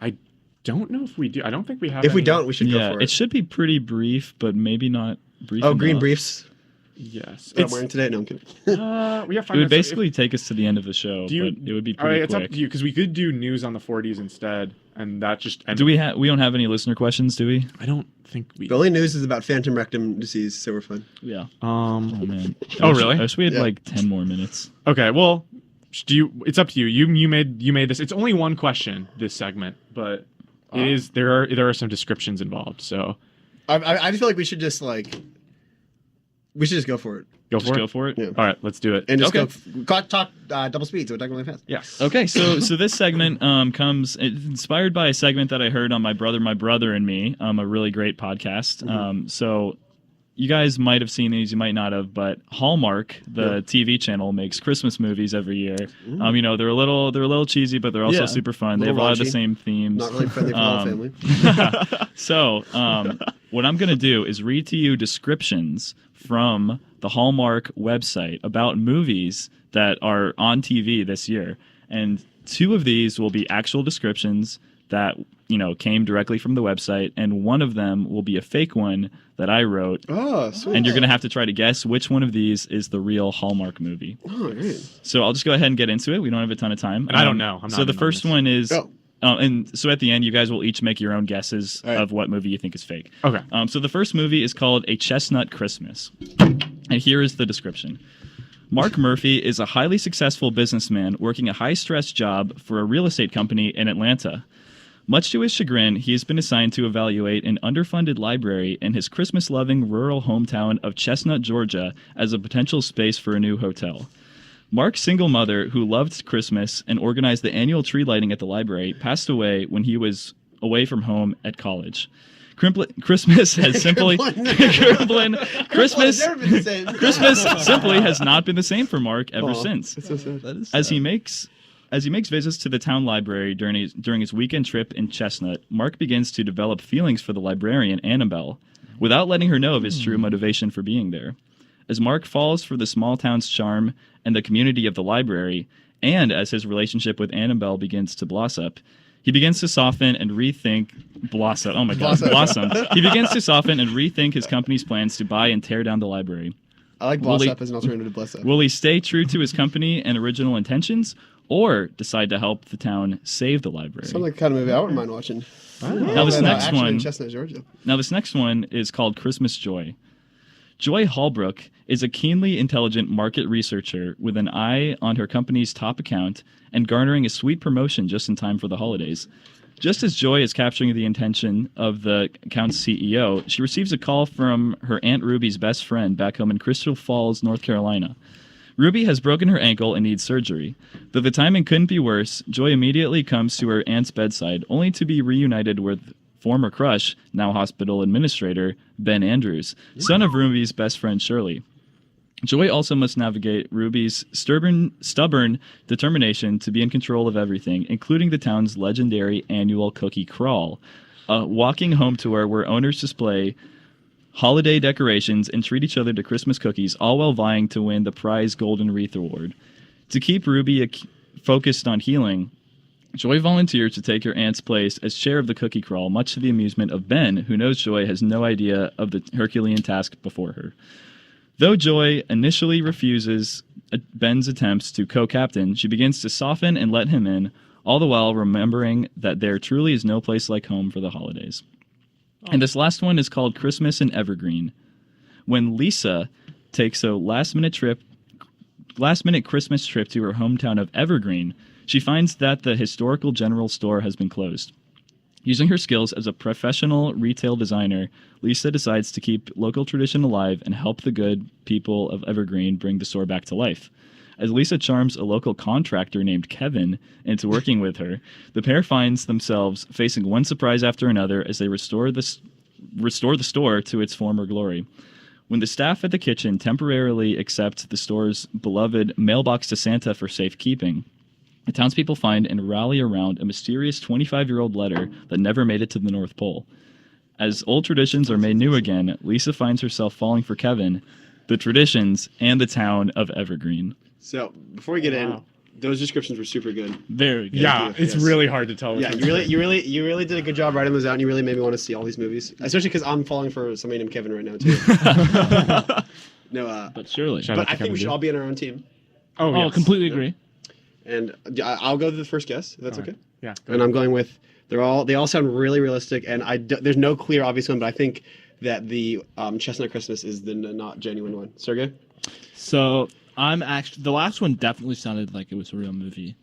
I don't know if we do. I don't think we have. If we any. don't, we should go Yeah, for it it. should be pretty brief, but maybe not brief. Oh, green enough. briefs Yes. that I'm wearing today. No, I'm kidding. We have 5 It would minutes. So basically take us to the end of the show, Do you- but it would be all right, pretty it's quick. up to you because we could do news on the 40s instead, and that just. And Do we have? We don't have any listener questions, do we? I don't think we. The only news is about phantom rectum disease, so we're fine. yeah. Oh man. Oh, I wish- really? I wish we had Yeah. like 10 more minutes. Okay. Well, do you? It's up to you. You made this. It's only one question this segment, but it is there are some descriptions involved. So I just feel like we should just go for it. go Just for go it. for it. Yeah. All right, let's do it. And just Okay. talk double speed, so we're talking really fast. Yes. Okay, so this segment comes it's inspired by a segment that I heard on My Brother and Me, a really great podcast. So you guys might have seen these, you might not have, but Hallmark, the TV channel, makes Christmas movies every year. You know, they're a little cheesy, but they're also Yeah. super fun. They have a Little lot of the raunchy. same themes. Not really friendly for the whole family. So, what I'm going to do is read to you descriptions from the Hallmark website about movies that are on TV this year. And 2 of these will be actual descriptions that, you know, came directly from the website, and one of them will be a fake one that I wrote. Oh, sweet. And you're going to have to try to guess which one of these is the real Hallmark movie. Oh, great. So I'll just go ahead and get into it. We don't have a ton of time. And I don't know. I'm so not the in on first this. one is... Oh. and so at the end, you guys will each make your own guesses All right. of what movie you think is fake. Okay. So the first movie is called A Chestnut Christmas. And here is the description. Mark Murphy is a highly successful businessman working a high-stress job for a real estate company in Atlanta. Much to his chagrin, he has been assigned to evaluate an underfunded library in his Christmas-loving rural hometown of Chestnut, Georgia, as a potential space for a new hotel. Mark's single mother, who loved Christmas and organized the annual tree lighting at the library, passed away when he was away from home at college. Christmas has simply Christmas never been the same. Christmas simply has not been the same for Mark ever Aw, since. that's so sad. That is As he makes visits to the town library during his weekend trip in Chestnut, Mark begins to develop feelings for the librarian Annabelle, without letting her know of his true motivation for being there. As Mark falls for the small town's charm and the community of the library, and as his relationship with Annabelle begins to blossom, he begins to soften and rethink blossom. He begins to soften and rethink his company's plans to buy and tear down the library. I like Bloss Up as an alternative to Bless Up. Will he stay true to his company and original intentions, or decide to help the town save the library? Sounds like the kind of movie I wouldn't mind watching. Now this next actually one. in Chestnut, Georgia. Now, this next one is called Christmas Joy. Joy Hallbrook is a keenly intelligent market researcher with an eye on her company's top account and garnering a sweet promotion just in time for the holidays. Just as Joy is capturing the attention of the account's CEO, she receives a call from her Aunt Ruby's best friend back home in Crystal Falls, North Carolina. Ruby has broken her ankle and needs surgery. Though the timing couldn't be worse, Joy immediately comes to her aunt's bedside, only to be reunited with former crush, now hospital administrator, Ben Andrews, son of Ruby's best friend Shirley. Joy also must navigate Ruby's stubborn determination to be in control of everything, including the town's legendary annual cookie crawl, a walking home tour where owners display holiday decorations and treat each other to Christmas cookies, all while vying to win the prize Golden Wreath Award. To keep Ruby focused on healing, Joy volunteers to take her aunt's place as chair of the cookie crawl, much to the amusement of Ben, who knows Joy has no idea of the Herculean task before her. Though Joy initially refuses Ben's attempts to co-captain, she begins to soften and let him in, all the while remembering that there truly is no place like home for the holidays. And this last one is called Christmas in Evergreen. When Lisa takes a last-minute Christmas trip to her hometown of Evergreen, she finds that the historical general store has been closed. Using her skills as a professional retail designer, Lisa decides to keep local tradition alive and help the good people of Evergreen bring the store back to life. As Lisa charms a local contractor named Kevin into working with her, the pair finds themselves facing one surprise after another as they restore the store to its former glory. When the staff at the kitchen temporarily accept the store's beloved mailbox to Santa for safekeeping, the townspeople find and rally around a mysterious 25-year-old letter that never made it to the North Pole. As old traditions are made new again, Lisa finds herself falling for Kevin, the traditions, and the town of Evergreen. So before we get in, those descriptions were super good. Very good. Yeah, it's really hard to tell. which Yeah, one's you really did a good job writing those out, and you really made me want to see all these movies. Especially because I'm falling for somebody named Kevin right now too. But surely. Shout but out to I think Kevin we should Dude. all be on our own team. Oh, Oh, yes. completely agree. And I'll go to the first guess, if that's All right. okay. Yeah. And I'm going with they all sound really realistic, and there's no clear obvious one, but I think that the Chestnut Christmas is the not genuine one. Sergey? So the last one definitely sounded like it was a real movie.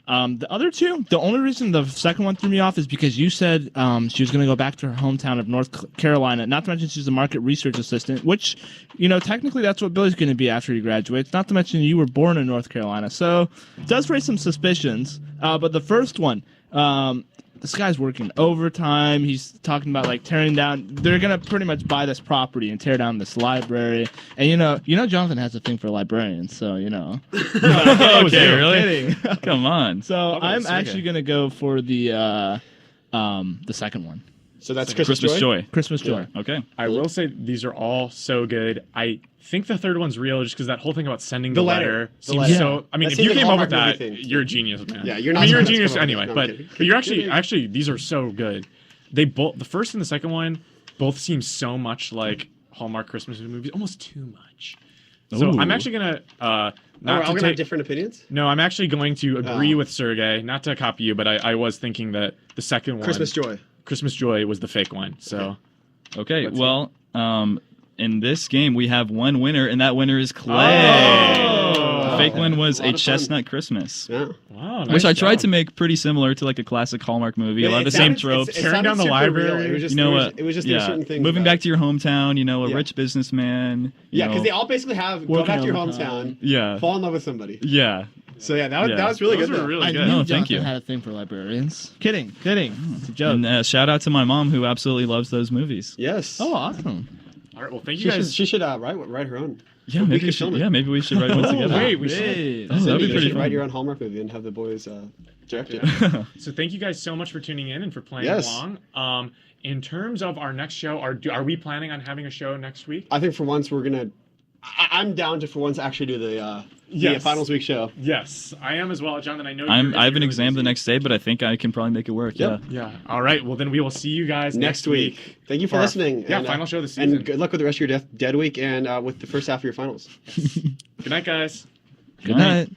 The other two, the only reason the second one threw me off is because you said she was going to go back to her hometown of North Carolina. Not to mention she's a market research assistant, which, technically that's what Billy's going to be after he graduates. Not to mention you were born in North Carolina. So it does raise some suspicions. But the first one, this guy's working overtime. He's talking about tearing down. They're gonna pretty much buy this property and tear down this library. And Jonathan has a thing for librarians, so Okay, really? Kidding. Come on. So I'm okay. actually gonna go for the second one, So that's Christmas Joy. Christmas Joy. Okay. I will say these are all so good. I think the third one's real just because that whole thing about sending The the letter. letter The seems letter. so. I mean, That if seems you like came up with Hallmark that, movie thing. you're a genius, man. Yeah, you're not I mean, you're a supposed to genius come up with anyway. it. No, I'm but kidding. but you're actually these are so good. They both the first and the second one both seem so much like Hallmark Christmas movies, almost too much. So Ooh. I'm actually gonna We're not all to gonna have take. different opinions. No, I'm actually going to agree Oh. with Sergey, not to copy you, but I was thinking that the second one, Christmas Joy. Christmas Joy, was the fake one. So Okay. Let's Well, in this game we have one winner, and that winner is Clay. Oh. fake one was A A lot of fun. Chestnut Christmas, Yeah. Wow, which I nice tried job. to make pretty similar to like a classic Hallmark movie. A lot of the It same sounded- tropes. it Tearing sounded down the super library. real. It was just, You know it was, what? It was just there were certain things. Moving about back to your hometown, a Yeah. rich businessman. Yeah, because they all basically have go Working back to your overtime. hometown, Yeah. fall in love with somebody. Yeah. So yeah, that was Yeah. that was really Those good. were though. really I good. knew No, thank Jonathan you. had a thing for librarians. Kidding. It's a joke. And shout out to my mom who absolutely loves those movies. Yes. Oh, awesome. All right, well, thank you She guys. should, she should write her own. Yeah, We maybe could we film should. it. Yeah, maybe we should write one Oh, together. wait, we should. Hey. Oh, that'd Cindy, be you pretty should write fun. your own Hallmark movie and have the boys direct it. So thank you guys so much for tuning in and for playing Yes. along. In terms of our next show, are we planning on having a show next week? I think for once we're gonna. I'm down to for once actually do the Yes. finals week show. Yes, I am as well, Jonathan. I know I have an really exam the busy. next day, but I think I can probably make it work. Yep. Yeah. Yeah. All right. Well, then we will see you guys Next week. Thank you for For our- listening. yeah, and, final show of the season. And good luck with the rest of your dead week and with the first half of your finals. Good night, guys. Good night.